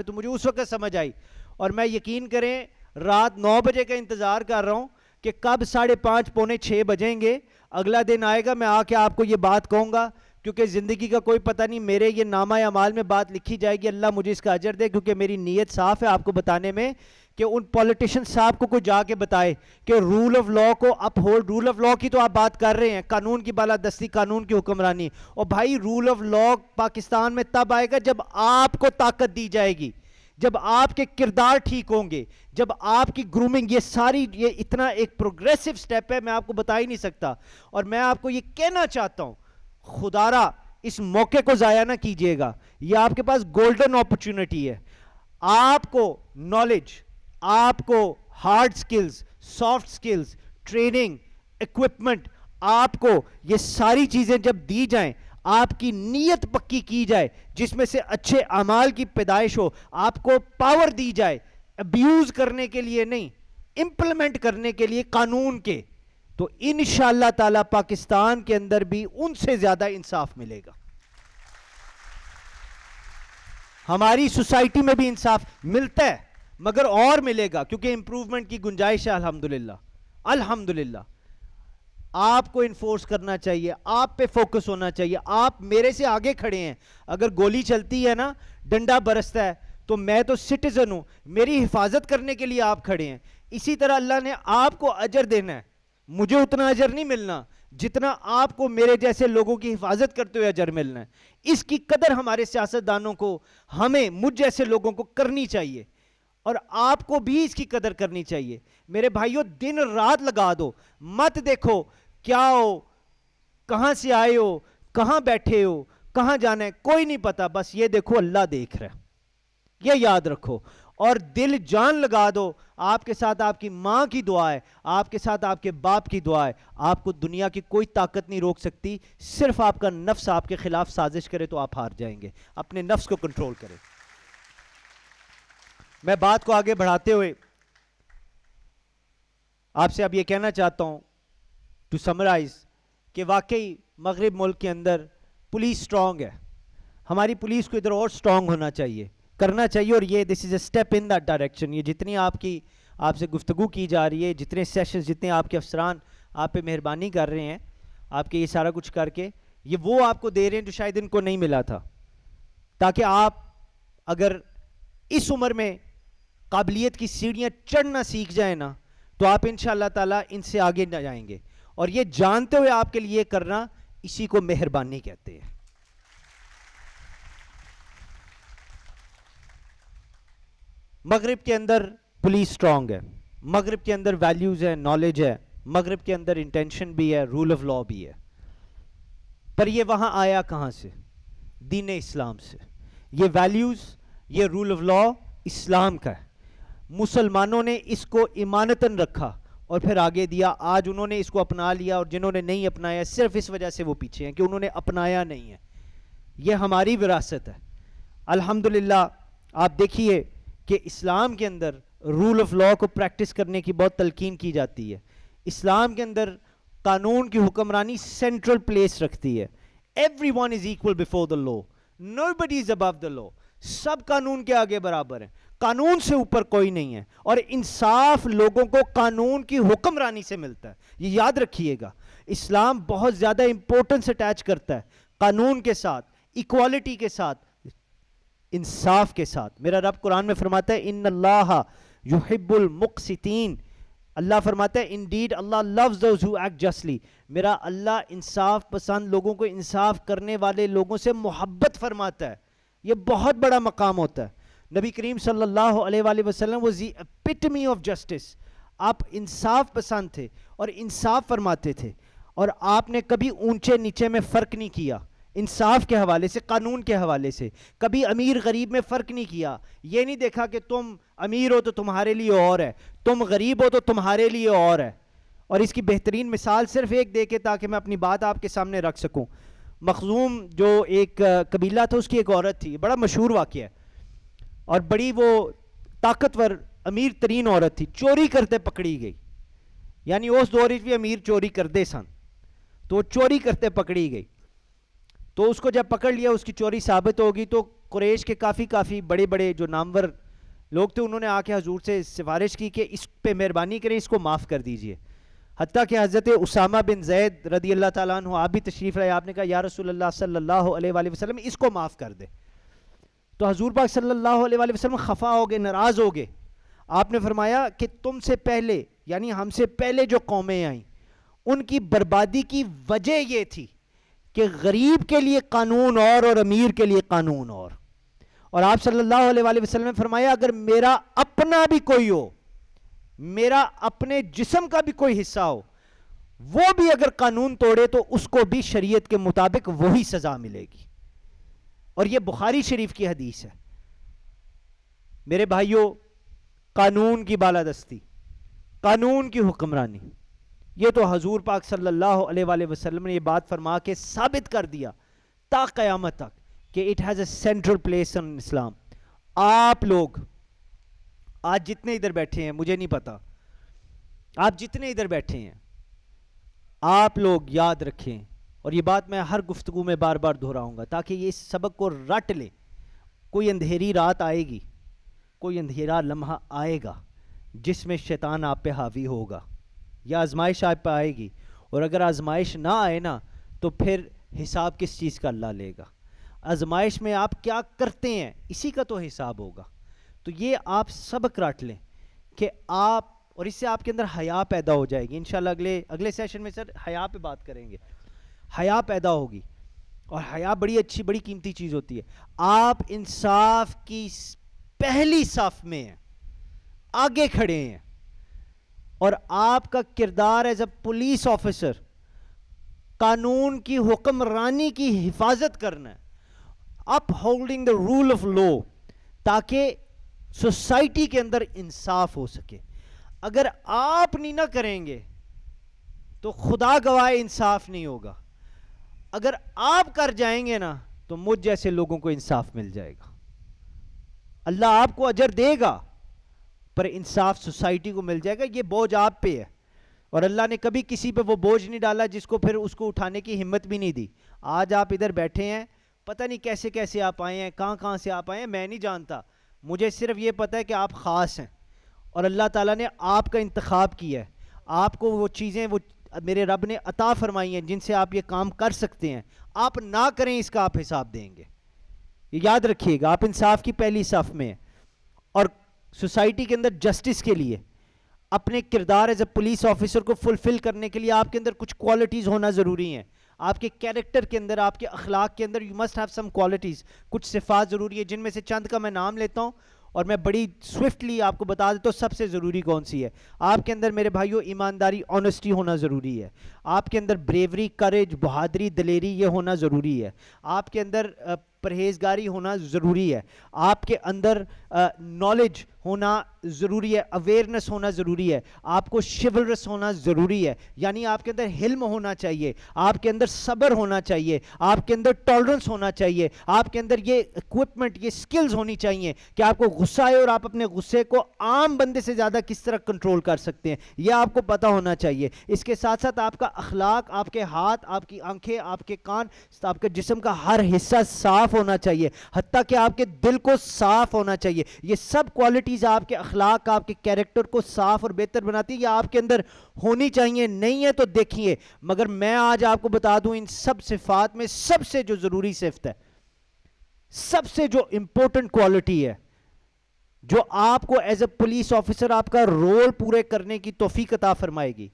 تو مجھے اس وقت سمجھ آئی. اور میں یقین کریں رات 9 بجے کا انتظار کر رہا ہوں کہ کب 5:30 پونے 6 بجیں گے, اگلا دن آئے گا, میں آ کے آپ کو یہ بات کہوں گا, کیونکہ زندگی کا کوئی پتہ نہیں, میرے یہ نامہ اعمال میں بات لکھی جائے گی. اللہ مجھے اس کا اجر دے, کیونکہ میری نیت صاف ہے آپ کو بتانے میں کہ ان پولیٹیشین صاحب کو کوئی جا کے بتائے کہ رول آف لا کو اپ ہولڈ. رول آف لا کی تو آپ بات کر رہے ہیں, قانون کی بالادستی, قانون کی حکمرانی, اور بھائی رول آف لا پاکستان میں تب آئے گا جب آپ کو طاقت دی جائے گی, جب آپ کے کردار ٹھیک ہوں گے, جب آپ کی گرومنگ, یہ ساری یہ اتنا ایک پروگریسو سٹیپ ہے, میں آپ کو بتا ہی نہیں سکتا. اور میں آپ کو یہ کہنا چاہتا ہوں, خدارا اس موقع کو ضائع نہ کیجیے گا, یہ آپ کے پاس گولڈن اپرچونٹی ہے. آپ کو نالج, آپ کو hard skills, soft skills, training, equipment, آپ کو یہ ساری چیزیں جب دی جائیں, آپ کی نیت پکی کی جائے جس میں سے اچھے اعمال کی پیدائش ہو, آپ کو پاور دی جائے ابیوز کرنے کے لیے نہیں, امپلیمنٹ کرنے کے لیے قانون کے, تو انشاءاللہ تعالی پاکستان کے اندر بھی ان سے زیادہ انصاف ملے گا. ہماری سوسائٹی میں بھی انصاف ملتا ہے مگر اور ملے گا, کیونکہ امپروومنٹ کی گنجائش ہے. الحمدللہ الحمدللہ. آپ کو انفورس کرنا چاہیے, آپ پہ فوکس ہونا چاہیے. آپ میرے سے آگے کھڑے ہیں, اگر گولی چلتی ہے نا, ڈنڈا برستا ہے, تو میں تو سٹیزن ہوں, میری حفاظت کرنے کے لیے آپ کھڑے ہیں. اسی طرح اللہ نے آپ کو اجر دینا ہے, مجھے اتنا اجر نہیں ملنا جتنا آپ کو میرے جیسے لوگوں کی حفاظت کرتے ہوئے اجر ملنا ہے. اس کی قدر ہمارے سیاستدانوں کو, ہمیں, مجھ جیسے لوگوں کو کرنی چاہیے, اور آپ کو بھی اس کی قدر کرنی چاہیے. میرے بھائیوں, دن رات لگا دو, مت دیکھو کیا ہو, کہاں سے آئے ہو, کہاں بیٹھے ہو, کہاں جانا ہے, کوئی نہیں پتا, بس یہ دیکھو اللہ دیکھ رہا ہے, یہ یاد رکھو. اور دل جان لگا دو, آپ کے ساتھ آپ کی ماں کی دعا ہے, آپ کے ساتھ آپ کے باپ کی دعا ہے. آپ کو دنیا کی کوئی طاقت نہیں روک سکتی, صرف آپ کا نفس آپ کے خلاف سازش کرے تو آپ ہار جائیں گے. اپنے نفس کو کنٹرول کریں. میں بات کو آگے بڑھاتے ہوئے آپ سے اب یہ کہنا چاہتا ہوں ٹو سمرائز کہ واقعی مغرب ملک کے اندر پولیس سٹرونگ ہے. ہماری پولیس کو ادھر اور سٹرونگ ہونا چاہیے, کرنا چاہیے, اور یہ this is a step in that direction. یہ جتنی آپ سے گفتگو کی جا رہی ہے, جتنے سیشنز, جتنے آپ کے افسران آپ پہ مہربانی کر رہے ہیں, آپ کے یہ سارا کچھ کر کے, یہ وہ آپ کو دے رہے ہیں جو شاید ان کو نہیں ملا تھا, تاکہ آپ اگر اس عمر میں قابلیت کی سیڑھیاں چڑھنا سیکھ جائیں نا, تو آپ انشاءاللہ تعالیٰ ان سے آگے نہ جائیں گے. اور یہ جانتے ہوئے آپ کے لیے کرنا, اسی کو مہربانی کہتے ہیں. مغرب کے اندر پولیس سٹرونگ ہے, مغرب کے اندر ویلیوز ہے, نالج ہے, مغرب کے اندر انٹینشن بھی ہے, رول آف لا بھی ہے. پر یہ وہاں آیا کہاں سے؟ دین اسلام سے. یہ ویلیوز, یہ رول آف لا اسلام کا ہے. مسلمانوں نے اس کو امانتاً رکھا اور پھر آگے دیا. آج انہوں نے اس کو اپنا لیا, اور جنہوں نے نہیں اپنایا صرف اس وجہ سے وہ پیچھے ہیں کہ انہوں نے اپنایا نہیں ہے. یہ ہماری وراثت ہے. الحمدللہ آپ دیکھیے کہ اسلام کے اندر رول آف لا کو پریکٹس کرنے کی بہت تلقین کی جاتی ہے. اسلام کے اندر قانون کی حکمرانی سینٹرل پلیس رکھتی ہے. Everyone is equal before the law, nobody is above the law. سب قانون کے آگے برابر ہیں, قانون سے اوپر کوئی نہیں ہے. اور انصاف لوگوں کو قانون کی حکمرانی سے ملتا ہے, یہ یاد رکھیے گا. اسلام بہت زیادہ امپورٹنس اٹیچ کرتا ہے قانون کے ساتھ, ایکوالٹی کے ساتھ, انصاف کے ساتھ. میرا رب قرآن میں فرماتا ہے ان اللہ یحب المقسطین. اللہ فرماتا ہے indeed Allah loves those who act justly. میرا اللہ انصاف پسند لوگوں کو, انصاف کرنے والے لوگوں سے محبت فرماتا ہے. یہ بہت بڑا مقام ہوتا ہے. نبی کریم صلی اللہ علیہ وآلہ وسلم was the epitome of justice. آپ انصاف پسند تھے اور انصاف فرماتے تھے، اور آپ نے کبھی اونچے نیچے میں فرق نہیں کیا، انصاف کے حوالے سے، قانون کے حوالے سے کبھی امیر غریب میں فرق نہیں کیا. یہ نہیں دیکھا کہ تم امیر ہو تو تمہارے لیے اور ہے، تم غریب ہو تو تمہارے لیے اور ہے. اور اس کی بہترین مثال صرف ایک دے کے تاکہ میں اپنی بات آپ کے سامنے رکھ سکوں. مخزوم جو ایک قبیلہ تھا، اس کی ایک عورت تھی، بڑا مشہور واقعہ ہے، اور بڑی وہ طاقتور امیر ترین عورت تھی. چوری کرتے پکڑی گئی، یعنی اس دور بھی امیر چوری کرتے سن، تو چوری کرتے پکڑی گئی. تو اس کو جب پکڑ لیا، اس کی چوری ثابت ہوگی، تو قریش کے کافی بڑے بڑے جو نامور لوگ تھے، انہوں نے آ کے حضور سے سفارش کی کہ اس پہ مہربانی کریں، اس کو معاف کر دیجئے. حتیٰ کہ حضرت اسامہ بن زید رضی اللہ تعالیٰ عنہ آپ بھی تشریف لائے، آپ نے کہا یا رسول اللہ صلی اللہ علیہ وآلہ وسلم اس کو معاف کر دے. تو حضور پاک صلی اللہ علیہ وآلہ وسلم خفا ہو گئے، ناراض ہو گئے. آپ نے فرمایا کہ تم سے پہلے، یعنی ہم سے پہلے جو قومیں آئیں، ان کی بربادی کی وجہ یہ تھی کہ غریب کے لیے قانون اور امیر کے لیے قانون اور. اور آپ صلی اللہ علیہ وآلہ وسلم نے فرمایا اگر میرا اپنا بھی کوئی ہو، میرا اپنے جسم کا بھی کوئی حصہ ہو، وہ بھی اگر قانون توڑے تو اس کو بھی شریعت کے مطابق وہی سزا ملے گی. اور یہ بخاری شریف کی حدیث ہے. میرے بھائیوں، قانون کی بالادستی، قانون کی حکمرانی، یہ تو حضور پاک صلی اللہ علیہ وآلہ وسلم نے یہ بات فرما کے ثابت کر دیا تا قیامت تک کہ it has a central place in Islam. آپ لوگ آج جتنے ادھر بیٹھے ہیں، مجھے نہیں پتا، آپ جتنے ادھر بیٹھے ہیں، آپ لوگ یاد رکھیں، اور یہ بات میں ہر گفتگو میں بار بار دہراؤں گا تاکہ یہ اس سبق کو رٹ لیں. کوئی اندھیری رات آئے گی، کوئی اندھیرا لمحہ آئے گا جس میں شیطان آپ پہ حاوی ہوگا، یا آزمائش آپ پہ آئے گی، اور اگر آزمائش نہ آئے نا تو پھر حساب کس چیز کا اللہ لے گا. آزمائش میں آپ کیا کرتے ہیں اسی کا تو حساب ہوگا. تو یہ آپ سبق رٹ لیں کہ آپ، اور اس سے آپ کے اندر حیا پیدا ہو جائے گی. انشاءاللہ اگلے سیشن میں سر حیا پہ بات کریں گے. حیا پیدا ہوگی، اور حیا بڑی اچھی بڑی قیمتی چیز ہوتی ہے. آپ انصاف کی پہلی صف میں ہیں، آگے کھڑے ہیں، اور آپ کا کردار ایز اے پولیس آفیسر قانون کی حکمرانی کی حفاظت کرنا ہے، upholding the rule of law, تاکہ سوسائٹی کے اندر انصاف ہو سکے. اگر آپ نہیں نہ کریں گے تو خدا گواہ انصاف نہیں ہوگا. اگر آپ کر جائیں گے نا تو مجھ جیسے لوگوں کو انصاف مل جائے گا. اللہ آپ کو اجر دے گا، پر انصاف سوسائٹی کو مل جائے گا. یہ بوجھ آپ پہ ہے، اور اللہ نے کبھی کسی پہ وہ بوجھ نہیں ڈالا جس کو پھر اس کو اٹھانے کی ہمت بھی نہیں دی. آج آپ ادھر بیٹھے ہیں، پتہ نہیں کیسے کیسے آپ آئے ہیں، کہاں سے آپ آئے ہیں، میں نہیں جانتا. مجھے صرف یہ پتہ ہے کہ آپ خاص ہیں، اور اللہ تعالیٰ نے آپ کا انتخاب کیا ہے. آپ کو وہ چیزیں وہ میرے رب نے عطا فرمائی ہیں جن سے آپ یہ کام کر سکتے ہیں. آپ نہ کریں اس کا آپ حساب دیں گے. یہ یاد رکھیے گا، آپ انصاف کی پہلی صف میں ہیں. اور سوسائٹی کے اندر جسٹس کے لیے اپنے کردار ایز اے پولیس آفیسر کو فلفل کرنے کے لیے آپ کے اندر کچھ کوالٹیز ہونا ضروری ہیں. آپ کے کیریکٹر کے اندر، آپ کے اخلاق کے اندر you must have some qualities, کچھ صفات ضروری ہے، جن میں سے چند کا میں نام لیتا ہوں اور میں بڑی سوئفٹلی آپ کو بتا دیتا ہوں سب سے ضروری کون سی ہے. آپ کے اندر میرے بھائیوں ایمانداری، آنیسٹی ہونا ضروری ہے. آپ کے اندر بریوری، کریج، بہادری، دلیری یہ ہونا ضروری ہے. آپ کے اندر پرہیزگاری ہونا ضروری ہے. آپ کے اندر نالج ہونا ضروری ہے، اویئرنس ہونا ضروری ہے. آپ کو شیولرس ہونا ضروری ہے، یعنی آپ کے اندر حلم ہونا چاہیے، آپ کے اندر صبر ہونا چاہیے، آپ کے اندر ٹالرنس ہونا چاہیے، آپ کے اندر یہ اکوپمنٹ، یہ سکلز ہونی چاہیے کہ آپ کو غصہ آئے اور آپ اپنے غصے کو عام بندے سے زیادہ کس طرح کنٹرول کر سکتے ہیں، یہ آپ کو پتہ ہونا چاہیے. اس کے ساتھ ساتھ آپ کا اخلاق، آپ کے ہاتھ، آپ کی آنکھیں، آپ کے کان، آپ کے جسم کا ہر حصہ صاف ہونا چاہیے، حتیٰ کہ آپ کے دل کو صاف ہونا چاہیے. یہ سب کوالٹیز آپ کے اخلاق، آپ کے کیریکٹر کو صاف اور بہتر بناتی ہے. یہ آپ کے اندر ہونی چاہیے. نہیں ہے تو دیکھیے. مگر میں آج آپ کو بتا دوں ان سب صفات میں سب سے جو ضروری صفت ہے، سب سے جو امپورٹنٹ کوالٹی ہے، جو آپ کو ایز اے پولیس آفیسر آپ کا رول پورے کرنے کی توفیق عطا فرمائے گی،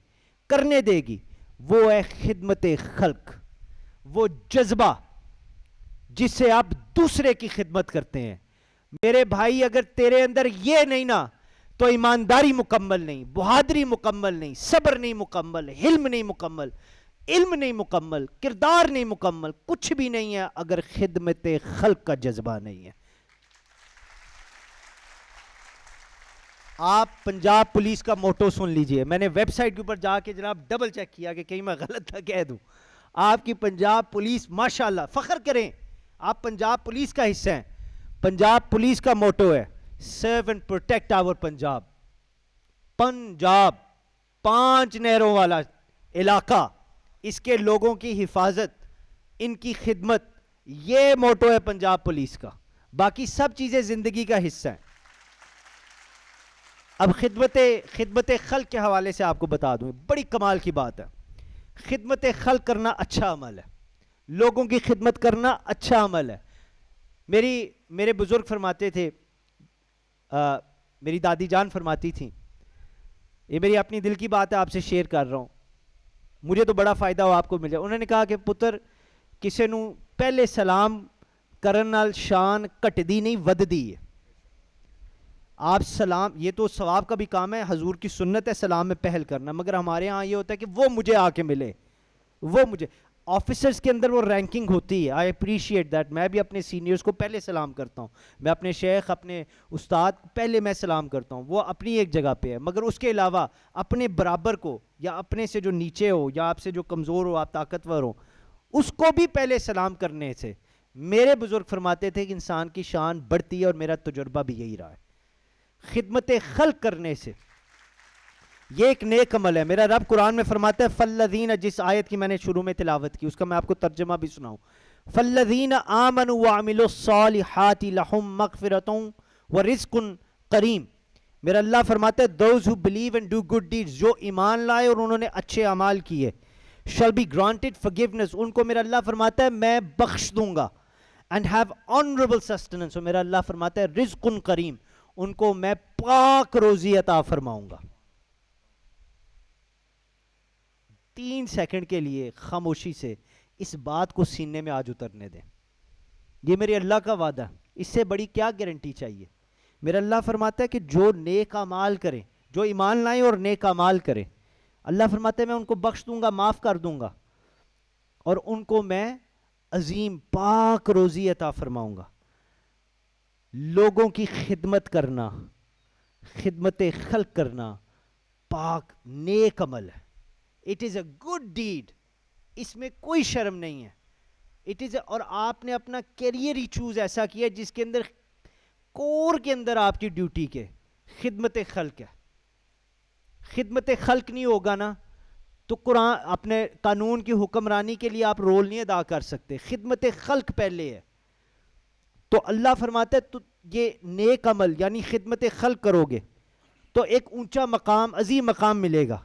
کرنے دے گی، وہ ہے خدمت خلق. وہ جذبہ جس سے آپ دوسرے کی خدمت کرتے ہیں، میرے بھائی اگر تیرے اندر یہ نہیں نا تو ایمانداری مکمل نہیں، بہادری مکمل نہیں، صبر نہیں مکمل، حلم نہیں مکمل، علم نہیں مکمل، کردار نہیں مکمل، کچھ بھی نہیں ہے اگر خدمت خلق کا جذبہ نہیں ہے. آپ پنجاب پولیس کا موٹو سن لیجئے. میں نے ویب سائٹ کے اوپر جا کے جناب ڈبل چیک کیا کہ کہیں میں غلط نہ کہہ دوں. آپ کی پنجاب پولیس ماشاءاللہ فخر کریں، آپ پنجاب پولیس کا حصہ ہیں. پنجاب پولیس کا موٹو ہے سرو اینڈ پروٹیکٹ آور پنجاب. پنجاب 5 نہروں والا علاقہ، اس کے لوگوں کی حفاظت، ان کی خدمت، یہ موٹو ہے پنجاب پولیس کا. باقی سب چیزیں زندگی کا حصہ ہیں. اب خدمت خلق کے حوالے سے آپ کو بتا دوں، بڑی کمال کی بات ہے. خدمت خلق کرنا اچھا عمل ہے، لوگوں کی خدمت کرنا اچھا عمل ہے. میرے بزرگ فرماتے تھے، میری دادی جان فرماتی تھیں، یہ میری اپنی دل کی بات ہے آپ سے شیئر کر رہا ہوں، مجھے تو بڑا فائدہ ہو آپ کو مل جائے. انہوں نے کہا کہ پتر کسے نو پہلے سلام کرن نال شان کٹدی نہیں وددی ہے. آپ سلام، یہ تو ثواب کا بھی کام ہے، حضور کی سنت ہے سلام میں پہل کرنا، مگر ہمارے ہاں یہ ہوتا ہے کہ وہ مجھے آ کے ملے، وہ مجھے. آفیسرز کے اندر وہ رینکنگ ہوتی ہے، آئی اپریشیٹ دیٹ. میں بھی اپنے سینئرز کو پہلے سلام کرتا ہوں، میں اپنے شیخ اپنے استاد کو پہلے میں سلام کرتا ہوں، وہ اپنی ایک جگہ پہ ہے. مگر اس کے علاوہ اپنے برابر کو یا اپنے سے جو نیچے ہو یا آپ سے جو کمزور ہو، آپ طاقتور ہو، اس کو بھی پہلے سلام کرنے سے میرے بزرگ فرماتے تھے کہ انسان کی شان بڑھتی ہے، اور میرا تجربہ بھی یہی رہا ہے. خدمت خلق کرنے سے یہ ایک نیک عمل ہے. میرا رب قرآن میں فرماتا ہے فالذین، جس آیت کی میں نے شروع میں تلاوت کی اس کا میں آپ کو ترجمہ بھی سناؤں. فالذین آمنوا وعملوا الصالحات لہم مغفرۃ ورزق کریم. میرا اللہ فرماتا ہے those who believe and do good deeds، جو ایمان لائے اور انہوں نے اچھے اعمال کیے، shall be granted forgiveness، ان کو میرا اللہ فرماتا ہے میں بخش دوں گا. and have honorable sustenance، اور میرا اللہ فرماتا ہے رزق کریم، ان کو میں پاک روزی عطا فرماؤں گا. 3 سیکنڈ کے لیے خاموشی سے اس بات کو سینے میں آج اترنے دیں. یہ میرے اللہ کا وعدہ، اس سے بڑی کیا گارنٹی چاہیے. میرا اللہ فرماتا ہے کہ جو نیک اعمال کریں، جو ایمان لائیں اور نیک اعمال کریں، اللہ فرماتا ہے میں ان کو بخش دوں گا، معاف کر دوں گا، اور ان کو میں عظیم پاک روزی عطا فرماؤں گا. لوگوں کی خدمت کرنا، خدمت خلق کرنا پاک نیک عمل ہے. It is a good deed, اس میں کوئی شرم نہیں ہے. اٹ از اور آپ نے اپنا کیریئر ہی چوز ایسا کیا جس کے اندر کور کے اندر آپ کی ڈیوٹی کے خدمت خلق ہے. خدمت خلق نہیں ہوگا نا تو قرآن اپنے قانون کی حکمرانی کے لیے آپ رول نہیں ادا کر سکتے. خدمت خلق پہلے ہے. تو اللہ فرماتا ہے تو یہ نیک عمل یعنی خدمت خلق کرو گے تو ایک اونچا مقام، عظیم مقام ملے گا،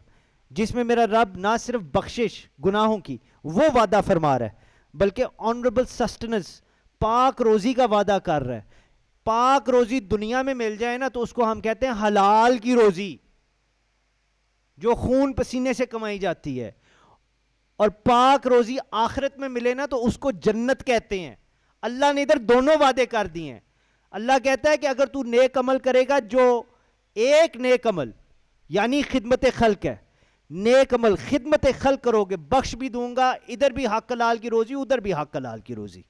جس میں میرا رب نہ صرف بخشش گناہوں کی وہ وعدہ فرما رہا ہے، بلکہ آنریبل سسٹننس، پاک روزی کا وعدہ کر رہا ہے. پاک روزی دنیا میں مل جائے نا تو اس کو ہم کہتے ہیں حلال کی روزی، جو خون پسینے سے کمائی جاتی ہے. اور پاک روزی آخرت میں ملے نا تو اس کو جنت کہتے ہیں. اللہ نے ادھر دونوں وعدے کر دیے ہیں. اللہ کہتا ہے کہ اگر تو نیک عمل کرے گا، جو ایک نیک عمل یعنی خدمت خلق ہے، نیک عمل خدمت خلق کرو گے بخش بھی دوں گا، ادھر بھی حق حلال کی روزی، ادھر بھی حق حلال کی روزی.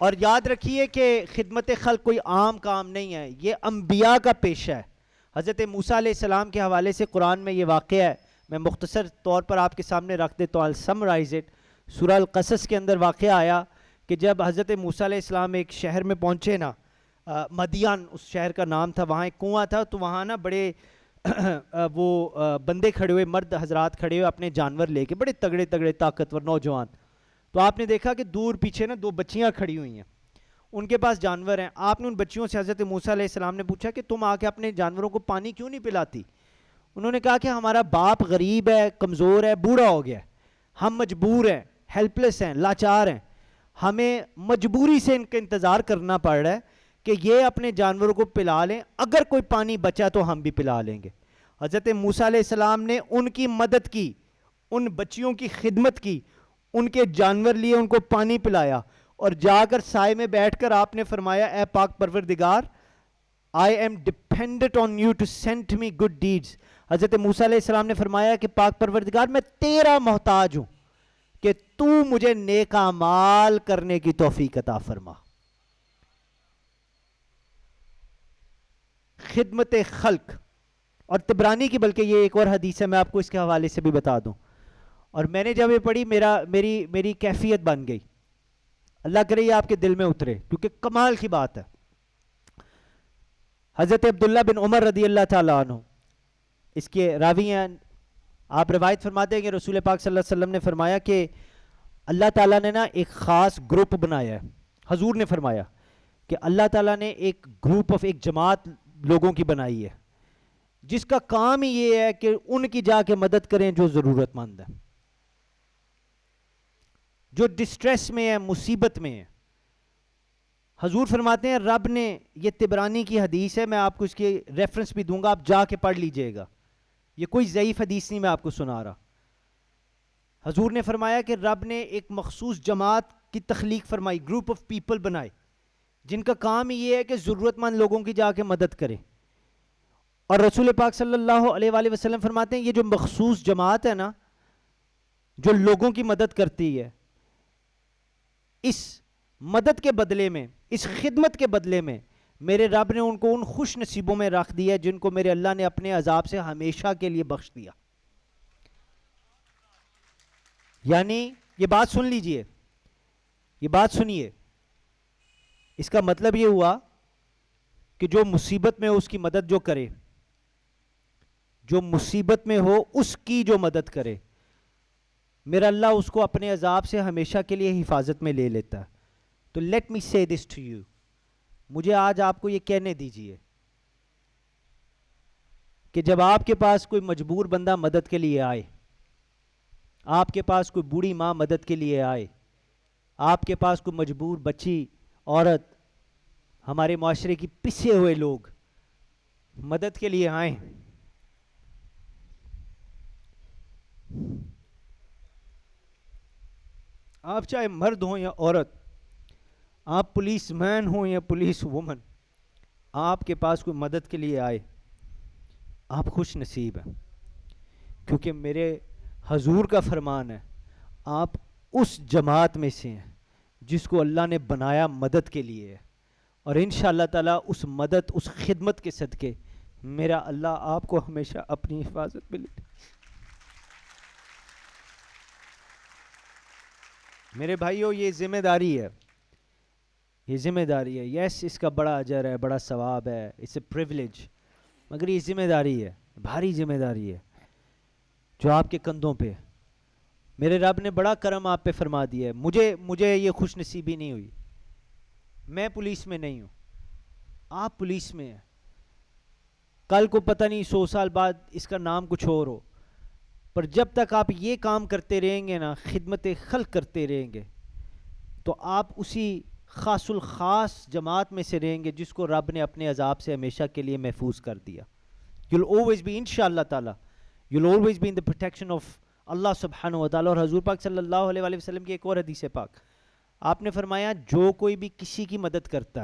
اور یاد رکھیے کہ خدمت خلق کوئی عام کام نہیں ہے، یہ انبیاء کا پیشہ ہے. حضرت موسیٰ علیہ السلام کے حوالے سے قرآن میں یہ واقعہ ہے، میں مختصر طور پر آپ کے سامنے رکھ دیتا ہوں. I'll summarize it. سورہ القصص کے اندر واقعہ آیا کہ جب حضرت موسیٰ علیہ السلام ایک شہر میں پہنچے نا، مدین اس شہر کا نام تھا، وہاں ایک کنواں تھا، تو وہاں نا بڑے وہ بندے کھڑے ہوئے، مرد حضرات کھڑے ہوئے اپنے جانور لے کے، بڑے تگڑے تگڑے طاقتور نوجوان. تو آپ نے دیکھا کہ دور پیچھے نا 2 بچیاں کھڑی ہوئی ہیں، ان کے پاس جانور ہیں. آپ نے ان بچیوں سے حضرت موسیٰ علیہ السلام نے پوچھا کہ تم آ کے اپنے جانوروں کو پانی کیوں نہیں پلاتی؟ انہوں نے کہا کہ ہمارا باپ غریب ہے، کمزور ہے، بوڑھا ہو گیا ہے، ہم مجبور ہیں، ہیلپلیس ہیں، لاچار ہیں، ہمیں مجبوری سے ان کا انتظار کرنا پڑ رہا ہے کہ یہ اپنے جانوروں کو پلا لیں، اگر کوئی پانی بچا تو ہم بھی پلا لیں گے. حضرت موسیٰ علیہ السلام نے ان کی مدد کی، ان بچیوں کی خدمت کی، ان کے جانور لیے، ان کو پانی پلایا، اور جا کر سائے میں بیٹھ کر آپ نے فرمایا اے پاک پروردگار I am dependent on you to send me good deeds. حضرت موسیٰ علیہ السلام نے فرمایا کہ پاک پروردگار میں تیرا محتاج ہوں کہ تو مجھے نیک اعمال کرنے کی توفیق عطا فرما. خدمت خلق. اور طبرانی کی بلکہ یہ ایک اور حدیث ہے, میں آپ کو اس کے حوالے سے بھی بتا دوں, اور میں نے جب یہ پڑھی میری کیفیت بن گئی. اللہ کرے یہ آپ کے دل میں اترے کیونکہ کمال کی بات ہے. حضرت عبداللہ بن عمر رضی اللہ تعالیٰ عنہ اس کے راوی ہیں. آپ روایت فرماتے ہیں کہ رسول پاک صلی اللہ علیہ وسلم نے فرمایا کہ اللہ تعالیٰ نے نا ایک خاص گروپ بنایا ہے. حضور نے فرمایا کہ اللہ تعالیٰ نے ایک گروپ آف ایک جماعت لوگوں کی بنائی ہے جس کا کام ہی یہ ہے کہ ان کی جا کے مدد کریں جو ضرورت مند ہیں, جو ڈسٹریس میں ہے, مصیبت میں ہے. حضور فرماتے ہیں رب نے, یہ طبرانی کی حدیث ہے, میں آپ کو اس کی ریفرنس بھی دوں گا, آپ جا کے پڑھ لیجئے گا, یہ کوئی ضعیف حدیث نہیں میں آپ کو سنا رہا. حضور نے فرمایا کہ رب نے ایک مخصوص جماعت کی تخلیق فرمائی, گروپ آف پیپل بنائے جن کا کام ہی یہ ہے کہ ضرورت مند لوگوں کی جا کے مدد کرے. اور رسول پاک صلی اللہ علیہ وآلہ وسلم فرماتے ہیں یہ جو مخصوص جماعت ہے نا جو لوگوں کی مدد کرتی ہے, اس مدد کے بدلے میں, اس خدمت کے بدلے میں میرے رب نے ان کو ان خوش نصیبوں میں رکھ دیا جن کو میرے اللہ نے اپنے عذاب سے ہمیشہ کے لیے بخش دیا. یعنی یہ بات سن لیجئے, یہ بات سنیے, اس کا مطلب یہ ہوا کہ جو مصیبت میں ہو اس کی مدد جو کرے, جو مصیبت میں ہو اس کی جو مدد کرے, میرا اللہ اس کو اپنے عذاب سے ہمیشہ کے لیے حفاظت میں لے لیتا ہے. تو لیٹ می سے دس ٹو یو, مجھے آج آپ کو یہ کہنے دیجئے کہ جب آپ کے پاس کوئی مجبور بندہ مدد کے لیے آئے, آپ کے پاس کوئی بوڑھی ماں مدد کے لیے آئے, آپ کے پاس کوئی مجبور بچی, عورت, ہمارے معاشرے کی پسے ہوئے لوگ مدد کے لیے آئیں, آپ چاہے مرد ہوں یا عورت, آپ پولیس مین ہوں یا پولیس وومن, آپ کے پاس کوئی مدد کے لیے آئے, آپ خوش نصیب ہیں, کیونکہ میرے حضور کا فرمان ہے آپ اس جماعت میں سے ہیں جس کو اللہ نے بنایا مدد کے لیے ہے. اور انشاءاللہ تعالیٰ اس مدد, اس خدمت کے صدقے میرا اللہ آپ کو ہمیشہ اپنی حفاظت میں لے. میرے بھائیو یہ ذمہ داری ہے, یہ ذمہ داری ہے. یس اس کا بڑا اجر ہے, بڑا ثواب ہے, اٹس اے پریویلیج, مگر یہ ذمہ داری ہے, بھاری ذمہ داری ہے جو آپ کے کندھوں پہ. میرے رب نے بڑا کرم آپ پہ فرما دیا ہے. مجھے یہ خوش نصیبی نہیں ہوئی, میں پولیس میں نہیں ہوں, آپ پولیس میں ہیں, کل کو پتہ نہیں 100 سال بعد اس کا نام کچھ اور ہو, پر جب تک آپ یہ کام کرتے رہیں گے نا, خدمت خلق کرتے رہیں گے, تو آپ اسی خاص الخاص جماعت میں سے رہیں گے جس کو رب نے اپنے عذاب سے ہمیشہ کے لیے محفوظ کر دیا. You'll always be انشاءاللہ تعالی, you'll always be in the protection of اللہ سبحانہ و تعالی. اور حضور پاک صلی اللہ علیہ وآلہ وسلم کی ایک اور حدیث پاک, آپ نے فرمایا جو کوئی بھی کسی کی مدد کرتا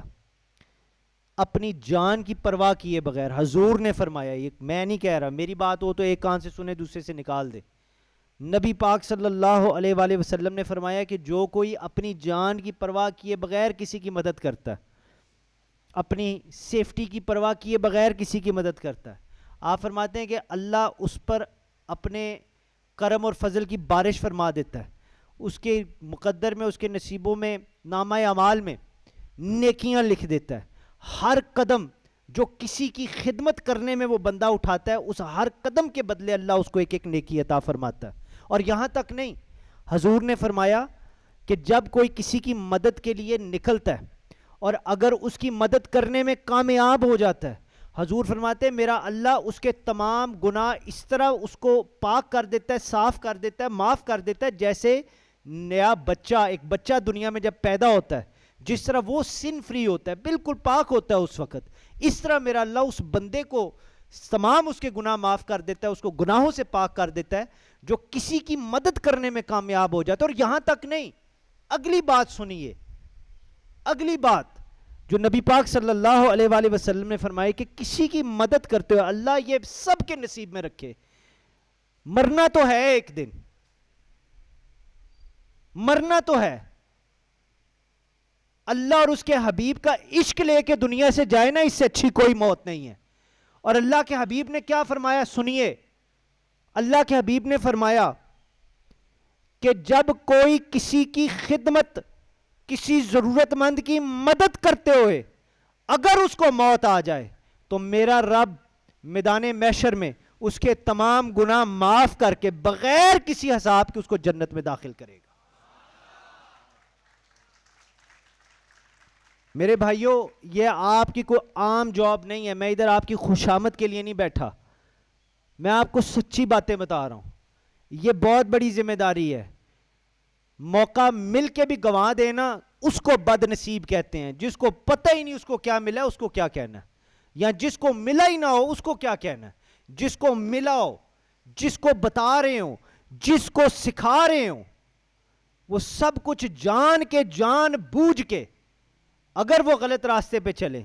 اپنی جان کی پرواہ کیے بغیر, حضور نے فرمایا, یہ میں نہیں کہہ رہا, میری بات ہو تو ایک کان سے سنے دوسرے سے نکال دے, نبی پاک صلی اللہ علیہ وآلہ وسلم نے فرمایا کہ جو کوئی اپنی جان کی پرواہ کیے بغیر کسی کی مدد کرتا ہے, اپنی سیفٹی کی پرواہ کیے بغیر کسی کی مدد کرتا ہے, آپ فرماتے ہیں کہ اللہ اس پر اپنے کرم اور فضل کی بارش فرما دیتا ہے, اس کے مقدر میں, اس کے نصیبوں میں, نامہ اعمال میں نیکیاں لکھ دیتا ہے. ہر قدم جو کسی کی خدمت کرنے میں وہ بندہ اٹھاتا ہے, اس ہر قدم کے بدلے اللہ اس کو ایک ایک نیکی عطا فرماتا ہے. اور یہاں تک نہیں, حضور نے فرمایا کہ جب کوئی کسی کی مدد کے لیے نکلتا ہے اور اگر اس کی مدد کرنے میں کامیاب ہو جاتا ہے, حضور فرماتے ہیں میرا اللہ اس کے تمام گناہ اس طرح اس کو پاک کر دیتا ہے, صاف کر دیتا ہے, معاف کر دیتا ہے, جیسے نیا بچہ, ایک بچہ دنیا میں جب پیدا ہوتا ہے جس طرح وہ سن فری ہوتا ہے, بالکل پاک ہوتا ہے اس وقت, اس طرح میرا اللہ اس بندے کو تمام اس کے گناہ معاف کر دیتا ہے, اس کو گناہوں سے پاک کر دیتا ہے جو کسی کی مدد کرنے میں کامیاب ہو جاتا ہے. اور یہاں تک نہیں, اگلی بات سنیے, اگلی بات جو نبی پاک صلی اللہ علیہ وآلہ وسلم نے فرمائی کہ کسی کی مدد کرتے ہوئے اللہ یہ سب کے نصیب میں رکھے. مرنا تو ہے ایک دن, مرنا تو ہے. اللہ اور اس کے حبیب کا عشق لے کے دنیا سے جائے نا, اس سے اچھی کوئی موت نہیں ہے. اور اللہ کے حبیب نے کیا فرمایا سنیے, اللہ کے حبیب نے فرمایا کہ جب کوئی کسی کی خدمت, کسی ضرورت مند کی مدد کرتے ہوئے اگر اس کو موت آ جائے تو میرا رب میدان محشر میں اس کے تمام گناہ معاف کر کے بغیر کسی حساب کے اس کو جنت میں داخل کرے گا. میرے بھائیوں, یہ آپ کی کوئی عام جاب نہیں ہے. میں ادھر آپ کی خوشامد کے لیے نہیں بیٹھا, میں آپ کو سچی باتیں بتا رہا ہوں. یہ بہت بڑی ذمہ داری ہے. موقع مل کے بھی گنوا دینا اس کو بد نصیب کہتے ہیں. جس کو پتہ ہی نہیں اس کو کیا ملا اس کو کیا کہنا ہے, یا جس کو ملا ہی نہ ہو اس کو کیا کہنا ہے. جس کو ملا ہو, جس کو بتا رہے ہوں, جس کو سکھا رہے ہوں, وہ سب کچھ جان کے جان بوجھ کے اگر وہ غلط راستے پہ چلے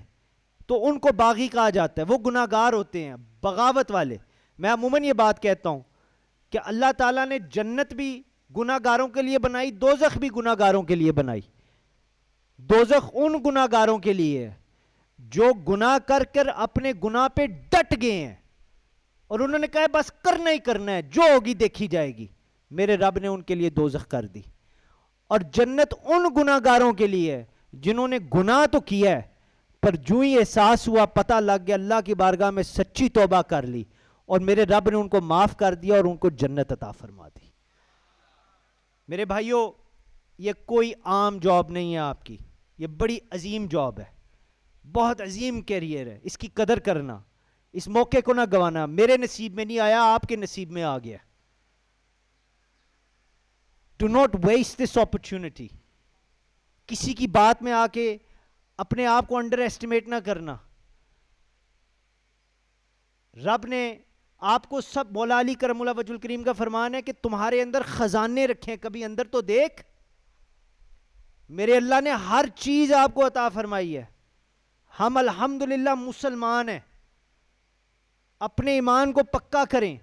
تو ان کو باغی کہا جاتا ہے. وہ گناہگار ہوتے ہیں, بغاوت والے. میں عموماً یہ بات کہتا ہوں کہ اللہ تعالیٰ نے جنت بھی گناہگاروں کے لیے بنائی, دوزخ بھی گناہگاروں کے لیے بنائی. دوزخ ان گناہگاروں کے لیے ہے جو گناہ کر کر اپنے گناہ پہ ڈٹ گئے ہیں اور انہوں نے کہا بس کرنا ہی کرنا ہے, جو ہوگی دیکھی جائے گی. میرے رب نے ان کے لیے دوزخ کر دی. اور جنت ان گناہگاروں کے لیے ہے جنہوں نے گناہ تو کیا ہے پر جو ہی احساس ہوا, پتہ لگ گیا, اللہ کی بارگاہ میں سچی توبہ کر لی اور میرے رب نے ان کو معاف کر دیا اور ان کو جنت عطا فرما دی. میرے بھائیوں, یہ کوئی عام جاب نہیں ہے آپ کی, یہ بڑی عظیم جاب ہے, بہت عظیم کیریئر ہے. اس کی قدر کرنا, اس موقع کو نہ گوانا. میرے نصیب میں نہیں آیا, آپ کے نصیب میں آ گیا. Do not waste this opportunity. کسی کی بات میں آ کے اپنے آپ کو انڈر ایسٹیمیٹ نہ کرنا. رب نے آپ کو سب, مولا علی کرم اللہ وجہ الکریم کا فرمان ہے کہ تمہارے اندر خزانے رکھیں, کبھی اندر تو دیکھ. میرے اللہ نے ہر چیز آپ کو عطا فرمائی ہے. ہم الحمدللہ مسلمان ہیں. اپنے ایمان کو پکا کریں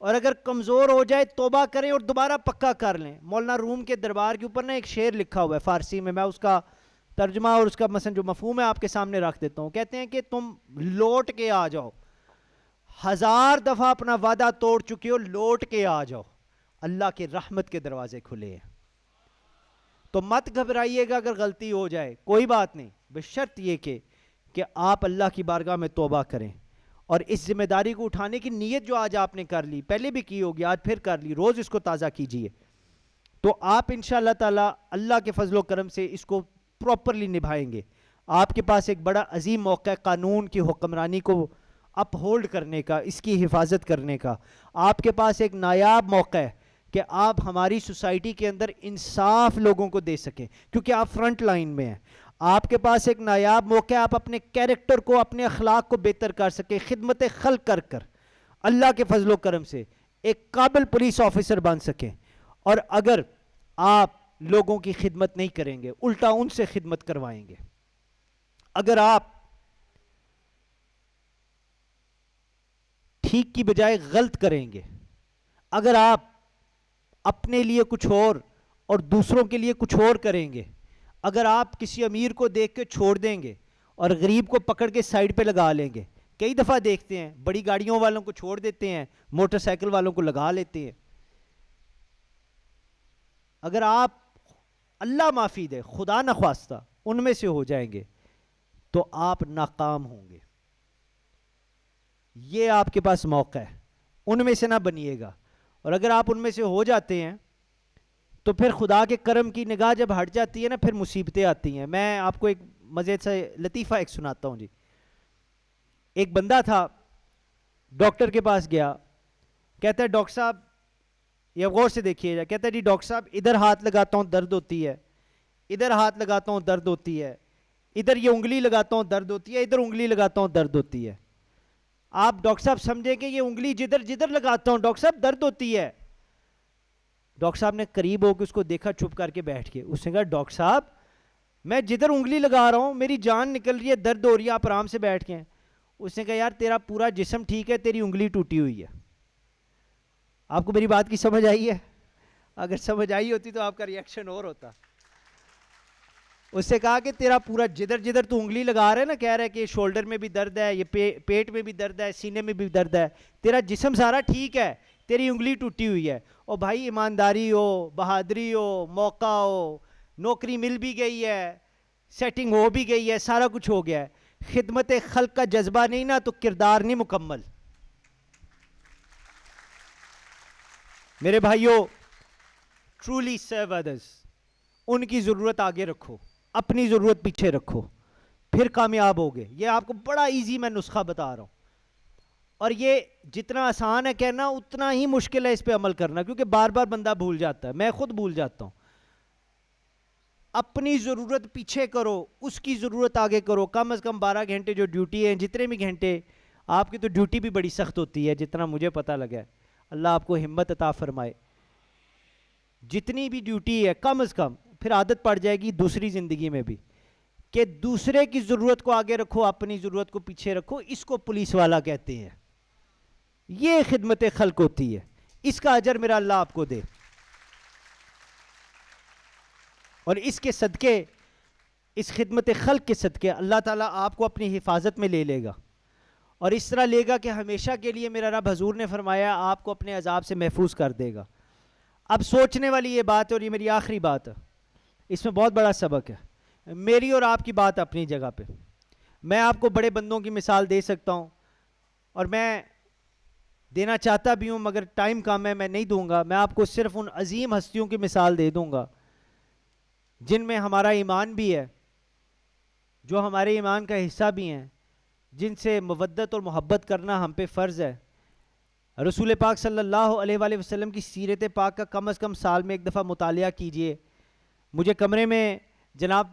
اور اگر کمزور ہو جائے توبہ کریں اور دوبارہ پکا کر لیں. مولانا روم کے دربار کے اوپر نا ایک شعر لکھا ہوا ہے فارسی میں, میں اس کا ترجمہ اور اس کا مثلا جو مفہوم ہے آپ کے سامنے رکھ دیتا ہوں. کہتے ہیں کہ تم لوٹ کے آ جاؤ, 1000 دفعہ اپنا وعدہ توڑ چکے ہو, لوٹ کے آ جاؤ, اللہ کے رحمت کے دروازے کھلے ہیں. تو مت گھبرائیے گا اگر غلطی ہو جائے, کوئی بات نہیں, بشرط یہ کہ آپ اللہ کی بارگاہ میں توبہ کریں اور اس ذمہ داری کو اٹھانے کی نیت جو آج آپ نے کر لی, پہلے بھی کی ہوگی, آج پھر کر لی, روز اس کو تازہ کیجئے, تو آپ انشاءاللہ تعالی اللہ کے فضل و کرم سے اس کو پراپرلی نبھائیں گے. آپ کے پاس ایک بڑا عظیم موقع ہے قانون کی حکمرانی کو اپ ہولڈ کرنے کا, اس کی حفاظت کرنے کا. آپ کے پاس ایک نایاب موقع ہے کہ آپ ہماری سوسائٹی کے اندر انصاف لوگوں کو دے سکیں, کیونکہ آپ فرنٹ لائن میں ہیں. آپ کے پاس ایک نایاب موقع ہے, آپ اپنے کیریکٹر کو, اپنے اخلاق کو بہتر کر سکیں, خدمت خلق کر کر اللہ کے فضل و کرم سے ایک قابل پولیس آفیسر بن سکیں. اور اگر آپ لوگوں کی خدمت نہیں کریں گے, الٹا ان سے خدمت کروائیں گے, اگر آپ ٹھیک کی بجائے غلط کریں گے, اگر آپ اپنے لیے کچھ اور دوسروں کے لیے کچھ اور کریں گے, اگر آپ کسی امیر کو دیکھ کے چھوڑ دیں گے اور غریب کو پکڑ کے سائڈ پہ لگا لیں گے, کئی دفعہ دیکھتے ہیں بڑی گاڑیوں والوں کو چھوڑ دیتے ہیں, موٹر سائیکل والوں کو لگا لیتے ہیں. اگر آپ اللہ معافی دے خدا نخواستہ ان میں سے ہو جائیں گے تو آپ ناکام ہوں گے. یہ آپ کے پاس موقع ہے, ان میں سے نہ بنیے گا. اور اگر آپ ان میں سے ہو جاتے ہیں تو پھر خدا کے کرم کی نگاہ جب ہٹ جاتی ہے نا, پھر مصیبتیں آتی ہیں. میں آپ کو ایک مزے سے لطیفہ ایک سناتا ہوں جی. ایک بندہ تھا, ڈاکٹر کے پاس گیا, کہتا ہے ڈاکٹر صاحب, یہ غور سے دیکھیے جا, کہتا ہے جی ڈاکٹر صاحب ادھر ہاتھ لگاتا ہوں درد ہوتی ہے, ادھر ہاتھ لگاتا ہوں درد ہوتی ہے, ادھر یہ انگلی لگاتا ہوں درد ہوتی ہے, ادھر انگلی لگاتا ہوں درد ہوتی ہے. آپ ڈاکٹر صاحب سمجھیں کہ یہ انگلی جدھر جدھر لگاتا ہوں ڈاکٹر صاحب درد ہوتی ہے. ڈاکٹر صاحب نے قریب ہو کے اس کو دیکھا, چھپ کر کے بیٹھ کے, اس نے کہا ڈاکٹر صاحب میں جدھر انگلی لگا رہا ہوں میری جان نکل رہی ہے, درد ہو رہی ہے, آپ آرام سے بیٹھ کے ہیں. اس نے کہا یار تیرا پورا جسم ٹھیک ہے, تیری انگلی ٹوٹی ہوئی ہے. آپ کو میری بات کی سمجھ آئی ہے؟ اگر سمجھ آئی ہوتی تو آپ کا ریئیکشن اور ہوتا. اس سے کہا کہ تیرا پورا جدھر جدھر تو انگلی لگا رہا ہے نا, کہہ رہا ہے کہ شولڈر میں بھی درد ہے, یہ پیٹ میں بھی درد ہے, سینے میں بھی درد ہے, تیرا جسم سارا ٹھیک ہے, تیری انگلی ٹوٹی ہوئی ہے. اور بھائی ایمانداری ہو, بہادری ہو, موقع ہو, نوکری مل بھی گئی ہے, سیٹنگ ہو بھی گئی ہے, سارا کچھ ہو گیا ہے, خدمت خلق کا جذبہ نہیں نا تو کردار نہیں مکمل. میرے بھائیوں, ٹرولی سرو ادرس, ان کی ضرورت آگے رکھو, اپنی ضرورت پیچھے رکھو, پھر کامیاب ہوگے. یہ آپ کو بڑا ایزی میں نسخہ بتا رہا ہوں, اور یہ جتنا آسان ہے کہنا اتنا ہی مشکل ہے اس پہ عمل کرنا, کیونکہ بار بار بندہ بھول جاتا ہے, میں خود بھول جاتا ہوں. اپنی ضرورت پیچھے کرو, اس کی ضرورت آگے کرو. کم از کم 12 گھنٹے جو ڈیوٹی ہے, جتنے بھی گھنٹے آپ کی, تو ڈیوٹی بھی بڑی سخت ہوتی ہے جتنا مجھے پتہ لگا ہے. اللہ آپ کو ہمت عطا فرمائے. جتنی بھی ڈیوٹی ہے کم از کم, پھر عادت پڑ جائے گی دوسری زندگی میں بھی, کہ دوسرے کی ضرورت کو آگے رکھو, اپنی ضرورت کو پیچھے رکھو. اس کو پولیس والا کہتے ہیں. یہ خدمت خلق ہوتی ہے. اس کا اجر میرا اللہ آپ کو دے, اور اس کے صدقے, اس خدمت خلق کے صدقے اللہ تعالیٰ آپ کو اپنی حفاظت میں لے لے گا, اور اس طرح لے گا کہ ہمیشہ کے لیے میرا رب حضور نے فرمایا آپ کو اپنے عذاب سے محفوظ کر دے گا. اب سوچنے والی یہ بات ہے, اور یہ میری آخری بات ہے, اس میں بہت بڑا سبق ہے. میری اور آپ کی بات اپنی جگہ پہ. میں آپ کو بڑے بندوں کی مثال دے سکتا ہوں, اور میں دینا چاہتا بھی ہوں, مگر ٹائم کم ہے, میں نہیں دوں گا. میں آپ کو صرف ان عظیم ہستیوں کی مثال دے دوں گا جن میں ہمارا ایمان بھی ہے, جو ہمارے ایمان کا حصہ بھی ہیں, جن سے مودت اور محبت کرنا ہم پہ فرض ہے. رسول پاک صلی اللہ علیہ وآلہ وسلم کی سیرت پاک کا کم از کم سال میں ایک دفعہ مطالعہ کیجئے. مجھے کمرے میں جناب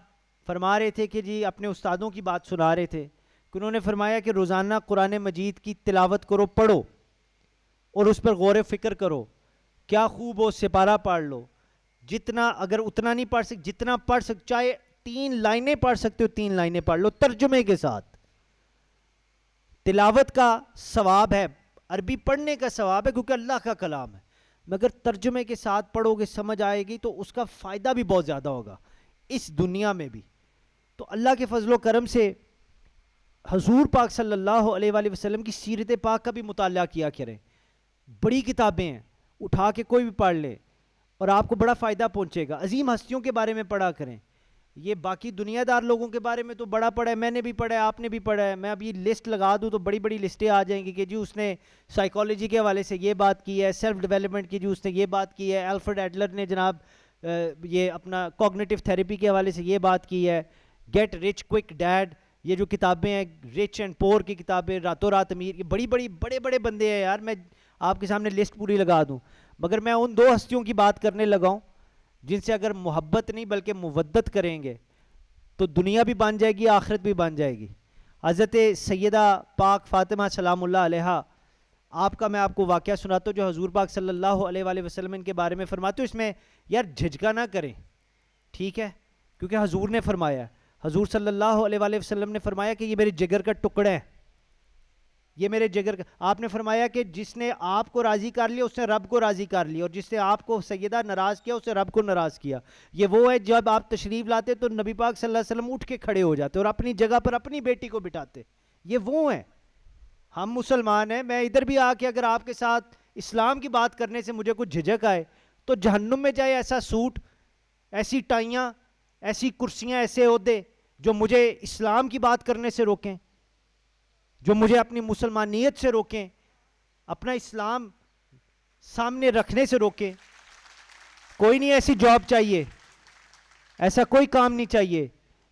فرما رہے تھے کہ جی اپنے استادوں کی بات سنا رہے تھے, کہ انہوں نے فرمایا کہ روزانہ قرآن مجید کی تلاوت کرو, پڑھو, اور اس پر غور و فکر کرو. کیا خوب ہو سپارہ پڑھ لو, جتنا, اگر اتنا نہیں پڑھ سکتے, جتنا پڑھ سکتے, چاہے 3 لائنیں پڑھ سکتے ہو 3 لائنیں پڑھ لو ترجمے کے ساتھ. تلاوت کا ثواب ہے, عربی پڑھنے کا ثواب ہے کیونکہ اللہ کا کلام ہے, مگر ترجمے کے ساتھ پڑھو گے سمجھ آئے گی تو اس کا فائدہ بھی بہت زیادہ ہوگا اس دنیا میں بھی. تو اللہ کے فضل و کرم سے حضور پاک صلی اللہ علیہ وآلہ وسلم کی سیرت پاک کا بھی مطالعہ کیا کریں. بڑی کتابیں ہیں, اٹھا کے کوئی بھی پڑھ لے اور آپ کو بڑا فائدہ پہنچے گا. عظیم ہستیوں کے بارے میں پڑھا کریں. یہ باقی دنیا دار لوگوں کے بارے میں تو بڑا پڑھا ہے, میں نے بھی پڑھا ہے, آپ نے بھی پڑھا ہے. میں اب یہ لسٹ لگا دوں تو بڑی بڑی لسٹیں آ جائیں گی کہ جی اس نے سائیکالوجی کے حوالے سے یہ بات کی ہے, سیلف ڈیولپمنٹ کی جی اس نے یہ بات کی ہے, الفریڈ ایڈلر نے جناب یہ اپنا کوگنیٹو تھیراپی کے حوالے سے یہ بات کی ہے, گیٹ رچ کوئک ڈیڈ, یہ جو کتابیں ہیں رچ اینڈ پور کی کتابیں, راتوں رات امیر, یہ بڑی بڑی بڑے بڑے بندے ہیں یار. میں آپ کے سامنے لسٹ پوری لگا دوں, مگر میں ان 2 ہستیوں کی بات کرنے لگا ہوں جن سے اگر محبت نہیں بلکہ مودت کریں گے تو دنیا بھی بن جائے گی, آخرت بھی بن جائے گی. حضرت سیدہ پاک فاطمہ سلام اللہ علیہا, آپ کا میں آپ کو واقعہ سناتا ہوں جو حضور پاک صلی اللہ علیہ وآلہ وسلم ان کے بارے میں فرماتے ہوں. اس میں یار جھجکا نہ کریں, ٹھیک ہے, کیونکہ حضور نے فرمایا, حضور صلی اللہ علیہ وآلہ وسلم نے فرمایا کہ یہ میرے جگر کا ٹکڑا ہے, یہ میرے جگر کا. آپ نے فرمایا کہ جس نے آپ کو راضی کر لیا اس نے رب کو راضی کر لیا, اور جس نے آپ کو سیدہ ناراض کیا اس نے رب کو ناراض کیا. یہ وہ ہے جب آپ تشریف لاتے تو نبی پاک صلی اللہ علیہ وسلم اٹھ کے کھڑے ہو جاتے اور اپنی جگہ پر اپنی بیٹی کو بٹھاتے. یہ وہ ہیں. ہم مسلمان ہیں. میں ادھر بھی آ کے اگر آپ کے ساتھ اسلام کی بات کرنے سے مجھے کچھ جھجک آئے تو جہنم میں جائے ایسا سوٹ, ایسی ٹائیاں, ایسی کرسیاں, ایسے عہدے جو مجھے اسلام کی بات کرنے سے روکیں, جو مجھے اپنی مسلمانیت سے روکیں, اپنا اسلام سامنے رکھنے سے روکیں. کوئی نہیں ایسی جاب چاہیے, ایسا کوئی کام نہیں چاہیے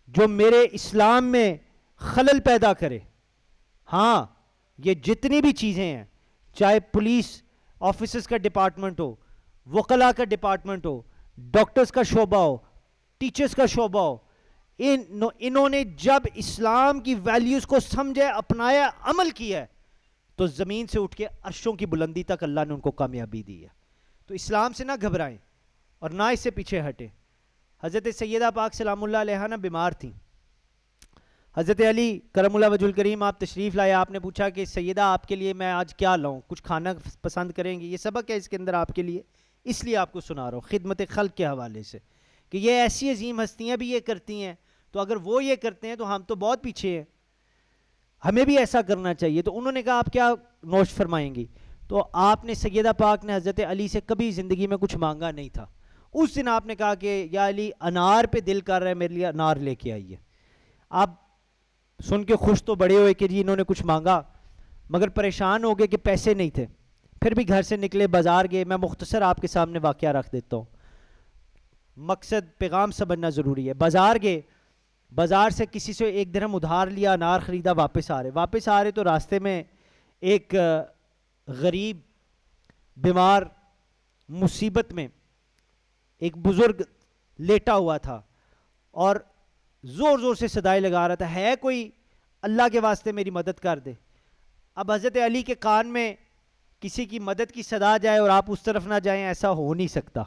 جو میرے اسلام میں خلل پیدا کرے. ہاں یہ جتنی بھی چیزیں ہیں, چاہے پولیس آفیسرز کا ڈپارٹمنٹ ہو, وکلاء کا ڈپارٹمنٹ ہو, ڈاکٹرز کا شعبہ ہو, ٹیچرز کا شعبہ ہو, انہوں نے جب اسلام کی ویلیوز کو سمجھے, اپنایا, عمل کیا ہے تو زمین سے اٹھ کے عرشوں کی بلندی تک اللہ نے ان کو کامیابی دی ہے. تو اسلام سے نہ گھبرائیں اور نہ اس سے پیچھے ہٹیں. حضرت سیدہ پاک سلام اللہ علیہ نا بیمار تھیں. حضرت علی کرم اللہ وجہ الکریم آپ تشریف لائے. آپ نے پوچھا کہ سیدہ آپ کے لیے میں آج کیا لاؤں, کچھ کھانا پسند کریں گے؟ یہ سبق ہے اس کے اندر آپ کے لیے, اس لیے آپ کو سنا رہا ہوں خدمت خلق کے حوالے سے, کہ یہ ایسی عظیم ہستیاں بھی یہ کرتی ہیں, تو اگر وہ یہ کرتے ہیں تو ہم تو بہت پیچھے ہیں, ہمیں بھی ایسا کرنا چاہیے. تو انہوں نے کہا آپ کیا نوش فرمائیں گی؟ تو آپ نے, سیدہ پاک نے حضرت علی سے کبھی زندگی میں کچھ مانگا نہیں تھا. اس دن آپ نے کہا کہ یا علی انار پہ دل کر رہا ہے, میرے لیے انار لے کے آئیے. آپ سن کے خوش تو بڑے ہوئے کہ جی انہوں نے کچھ مانگا, مگر پریشان ہو گئے کہ پیسے نہیں تھے. پھر بھی گھر سے نکلے, بازار گئے. میں مختصر آپ کے سامنے واقعہ رکھ دیتا ہوں, مقصد پیغام سمجھنا ضروری ہے. بازار گئے, بازار سے کسی سے 1 درہم ادھار لیا, انار خریدا, واپس آ رہے تو راستے میں ایک غریب, بیمار, مصیبت میں ایک بزرگ لیٹا ہوا تھا اور زور زور سے صدائے لگا رہا تھا, ہے کوئی اللہ کے واسطے میری مدد کر دے. اب حضرت علی کے کان میں کسی کی مدد کی صدا جائے اور آپ اس طرف نہ جائیں, ایسا ہو نہیں سکتا.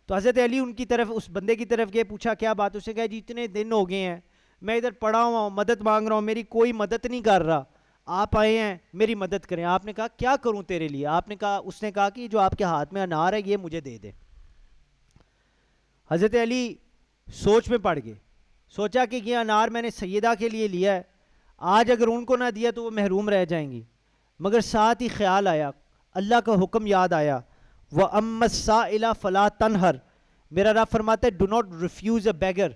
تو حضرت علی ان کی طرف, اس بندے کی طرف گئے, پوچھا کیا بات؟ اسے کہا جی اتنے دن ہو گئے ہیں میں ادھر پڑا ہوا ہوں, مدد مانگ رہا ہوں, میری کوئی مدد نہیں کر رہا, آپ آئے ہیں میری مدد کریں. آپ نے کہا کیا کروں تیرے لیے؟ آپ نے کہا, اس نے کہا کہ جو آپ کے ہاتھ میں انار ہے یہ مجھے دے دے. حضرت علی سوچ میں پڑ گئے, سوچا کہ یہ انار میں نے سیدہ کے لیے لیا ہے, آج اگر ان کو نہ دیا تو وہ محروم رہ جائیں گی. مگر ساتھ ہی خیال آیا, اللہ کا حکم یاد آیا, وَأَمَّا السَّائِلَ فَلَا تَنْهَرْ, میرا رب فرماتا ہے do not refuse a beggar,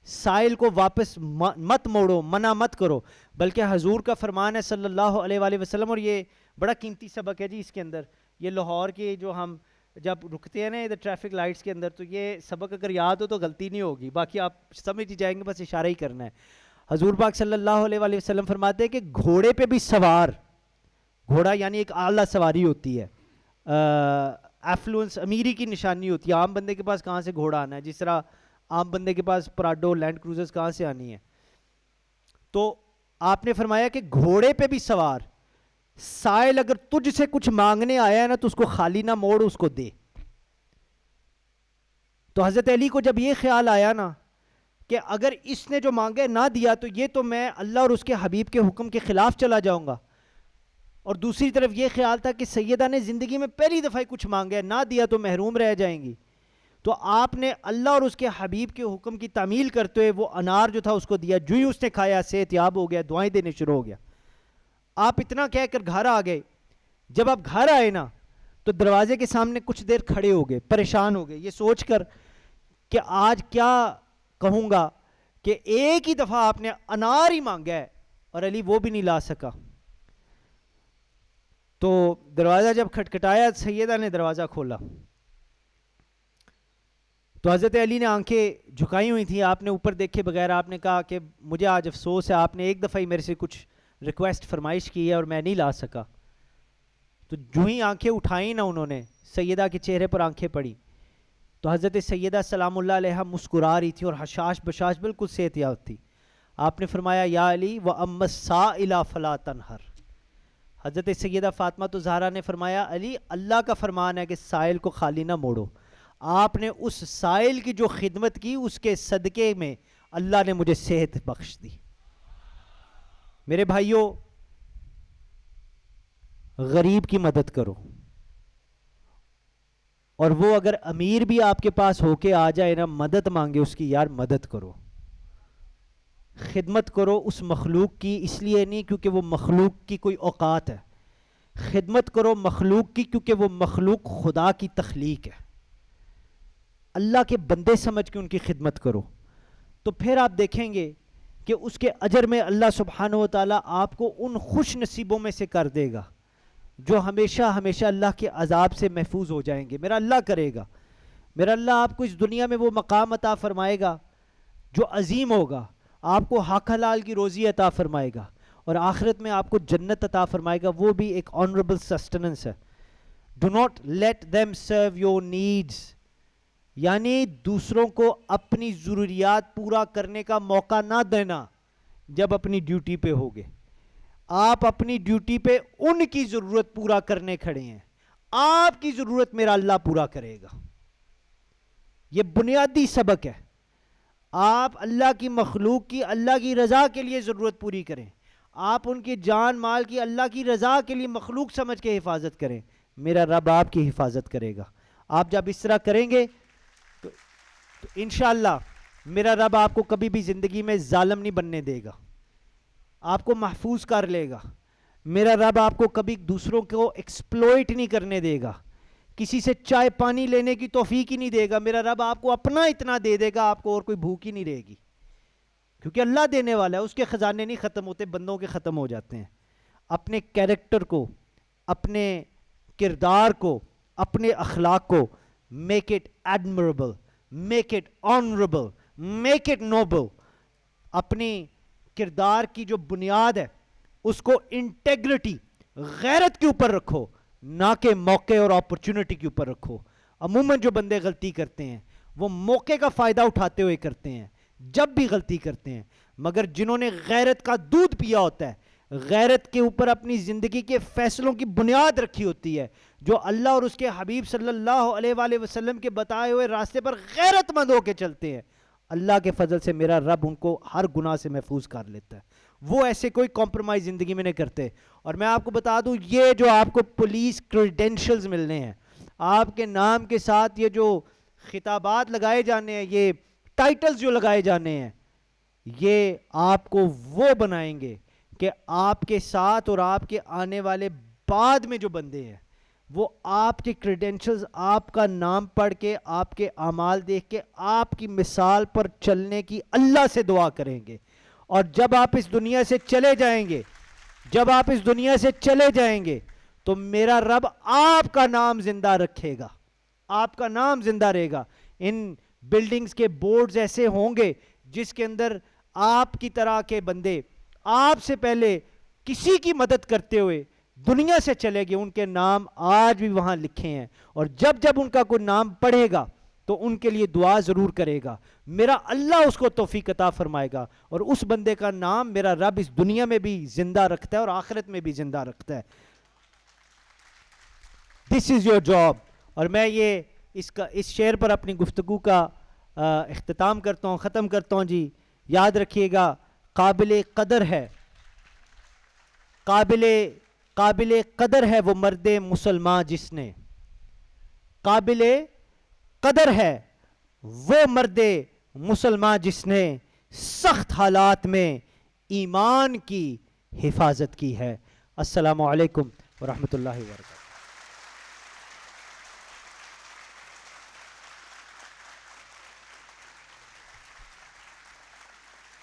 سائل کو واپس مت موڑو, منع مت کرو. بلکہ حضور کا فرمان ہے صلی اللہ علیہ وآلہ وسلم, اور یہ بڑا قیمتی سبق ہے جی اس کے اندر. یہ لاہور کے جو ہم جب رکتے ہیں نا ادھر ٹریفک لائٹس کے اندر, تو یہ سبق اگر یاد ہو تو غلطی نہیں ہوگی, باقی آپ سمجھ جائیں گے, بس اشارہ ہی کرنا ہے. حضور پاک صلی اللہ علیہ وآلہ وسلم فرماتے ہیں کہ گھوڑے پہ بھی سوار, گھوڑا یعنی ایک اعلیٰ سواری ہوتی ہے, ایفلوئنس, امیری کی نشانی ہوتی ہے. عام بندے کے پاس کہاں سے گھوڑا آنا ہے, جس طرح عام بندے کے پاس پراڈو, لینڈ کروزرز کہاں سے آنی ہے. تو آپ نے فرمایا کہ گھوڑے پہ بھی سوار, سائل اگر تجھ سے کچھ مانگنے آیا ہے نا تو اس کو خالی نہ موڑ, اس کو دے. تو حضرت علی کو جب یہ خیال آیا نا کہ اگر اس نے جو مانگے نہ دیا تو یہ تو میں اللہ اور اس کے حبیب کے حکم کے خلاف چلا جاؤں گا, اور دوسری طرف یہ خیال تھا کہ سیدہ نے زندگی میں پہلی دفعہ کچھ مانگا ہے, نہ دیا تو محروم رہ جائیں گی. تو آپ نے اللہ اور اس کے حبیب کے حکم کی تعمیل کرتے ہوئے وہ انار جو تھا اس کو دیا. جو ہی اس نے کھایا صحت یاب ہو گیا, دعائیں دینے شروع ہو گیا. آپ اتنا کہہ کر گھر آ گئے. جب آپ گھر آئے نا تو دروازے کے سامنے کچھ دیر کھڑے ہو گئے, پریشان ہو گئے, یہ سوچ کر کہ آج کیا کہوں گا کہ ایک ہی دفعہ آپ نے انار ہی مانگا ہے اور علی وہ بھی نہیں لا سکا. تو دروازہ جب کھٹکھٹایا, سیدہ نے دروازہ کھولا تو حضرت علی نے آنکھیں جھکائی ہوئی تھیں, آپ نے اوپر دیکھے بغیر آپ نے کہا کہ مجھے آج افسوس ہے, آپ نے ایک دفعہ ہی میرے سے کچھ ریکویسٹ فرمائش کی ہے اور میں نہیں لا سکا. تو جو ہی آنکھیں اٹھائیں نا انہوں نے, سیدہ کے چہرے پر آنکھیں پڑی تو حضرت سیدہ سلام اللہ علیہ مسکرا رہی تھی اور حشاش بشاش بالکل صحت یاب تھی. آپ نے فرمایا یا علی وَأَمَّا السَّائِلَ فَلَا تَنْهَرْ. حضرت سیدہ فاطمہ تو زہرا نے فرمایا علی اللہ کا فرمان ہے کہ سائل کو خالی نہ موڑو. آپ نے اس سائل کی جو خدمت کی اس کے صدقے میں اللہ نے مجھے صحت بخش دی. میرے بھائیوں, غریب کی مدد کرو, اور وہ اگر امیر بھی آپ کے پاس ہو کے آ جائے نا, مدد مانگے اس کی, یار مدد کرو, خدمت کرو اس مخلوق کی. اس لیے نہیں کیونکہ وہ مخلوق کی کوئی اوقات ہے, خدمت کرو مخلوق کی کیونکہ وہ مخلوق خدا کی تخلیق ہے. اللہ کے بندے سمجھ کے ان کی خدمت کرو, تو پھر آپ دیکھیں گے کہ اس کے اجر میں اللہ سبحانہ و تعالیٰ آپ کو ان خوش نصیبوں میں سے کر دے گا جو ہمیشہ ہمیشہ اللہ کے عذاب سے محفوظ ہو جائیں گے. میرا اللہ کرے گا, میرا اللہ آپ کو اس دنیا میں وہ مقام عطا فرمائے گا جو عظیم ہوگا, آپ کو حق حلال کی روزی عطا فرمائے گا, اور آخرت میں آپ کو جنت عطا فرمائے گا, وہ بھی ایک آنریبل سسٹننس ہے. Do not let them serve your needs, یعنی دوسروں کو اپنی ضروریات پورا کرنے کا موقع نہ دینا جب اپنی ڈیوٹی پہ ہوگے. آپ اپنی ڈیوٹی پہ ان کی ضرورت پورا کرنے کھڑے ہیں, آپ کی ضرورت میرا اللہ پورا کرے گا. یہ بنیادی سبق ہے. آپ اللہ کی مخلوق کی اللہ کی رضا کے لیے ضرورت پوری کریں. آپ ان کی جان مال کی اللہ کی رضا کے لیے مخلوق سمجھ کے حفاظت کریں. میرا رب آپ کی حفاظت کرے گا. آپ جب اس طرح کریں گے تو انشاءاللہ میرا رب آپ کو کبھی بھی زندگی میں ظالم نہیں بننے دے گا. آپ کو محفوظ کر لے گا. میرا رب آپ کو کبھی دوسروں کو ایکسپلوئٹ نہیں کرنے دے گا. کسی سے چائے پانی لینے کی توفیق ہی نہیں دے گا. میرا رب آپ کو اپنا اتنا دے دے گا, آپ کو اور کوئی بھوک ہی نہیں رہے گی. کیونکہ اللہ دینے والا ہے, اس کے خزانے نہیں ختم ہوتے, بندوں کے ختم ہو جاتے ہیں. اپنے کیریکٹر کو, اپنے کردار کو, اپنے اخلاق کو make it admirable, make it honourable, make it noble. اپنی کردار کی جو بنیاد ہے اس کو انٹیگریٹی, غیرت کے اوپر رکھو, نہ کہ موقع اور اپرچونٹی کے اوپر رکھو. عموماً جو بندے غلطی کرتے ہیں وہ موقع کا فائدہ اٹھاتے ہوئے کرتے ہیں, جب بھی غلطی کرتے ہیں. مگر جنہوں نے غیرت کا دودھ پیا ہوتا ہے, غیرت کے اوپر اپنی زندگی کے فیصلوں کی بنیاد رکھی ہوتی ہے, جو اللہ اور اس کے حبیب صلی اللہ علیہ وآلہ وسلم کے بتائے ہوئے راستے پر غیرت مند ہو کے چلتے ہیں, اللہ کے فضل سے میرا رب ان کو ہر گناہ سے محفوظ کر لیتا ہے. وہ ایسے کوئی کمپرومائز زندگی میں نہیں کرتے. اور میں آپ کو بتا دوں, یہ جو آپ کو پولیس کریڈینشلز ملنے ہیں, آپ کے نام کے ساتھ یہ جو خطابات لگائے جانے ہیں, یہ ٹائٹلز جو لگائے جانے ہیں, یہ آپ کو وہ بنائیں گے کہ آپ کے ساتھ اور آپ کے آنے والے بعد میں جو بندے ہیں وہ آپ کے کریڈینشلز, آپ کا نام پڑھ کے, آپ کے اعمال دیکھ کے, آپ کی مثال پر چلنے کی اللہ سے دعا کریں گے. اور جب آپ اس دنیا سے چلے جائیں گے, جب آپ اس دنیا سے چلے جائیں گے تو میرا رب آپ کا نام زندہ رکھے گا, آپ کا نام زندہ رہے گا. ان بلڈنگز کے بورڈز ایسے ہوں گے جس کے اندر آپ کی طرح کے بندے آپ سے پہلے کسی کی مدد کرتے ہوئے دنیا سے چلے گئے, ان کے نام آج بھی وہاں لکھے ہیں. اور جب جب ان کا کوئی نام پڑھے گا تو ان کے لیے دعا ضرور کرے گا, میرا اللہ اس کو توفیق عطا فرمائے گا. اور اس بندے کا نام میرا رب اس دنیا میں بھی زندہ رکھتا ہے اور آخرت میں بھی زندہ رکھتا ہے. دس از یور جاب. اور میں یہ اس شعر پر اپنی گفتگو کا اختتام کرتا ہوں, ختم کرتا ہوں. جی یاد رکھیے گا, قابل قدر ہے, قابل قدر ہے وہ مرد مسلمان جس نے, قابل قدر ہے وہ مرد مسلمان جس نے سخت حالات میں ایمان کی حفاظت کی ہے. السلام علیکم ورحمۃ اللہ وبرکاتہ.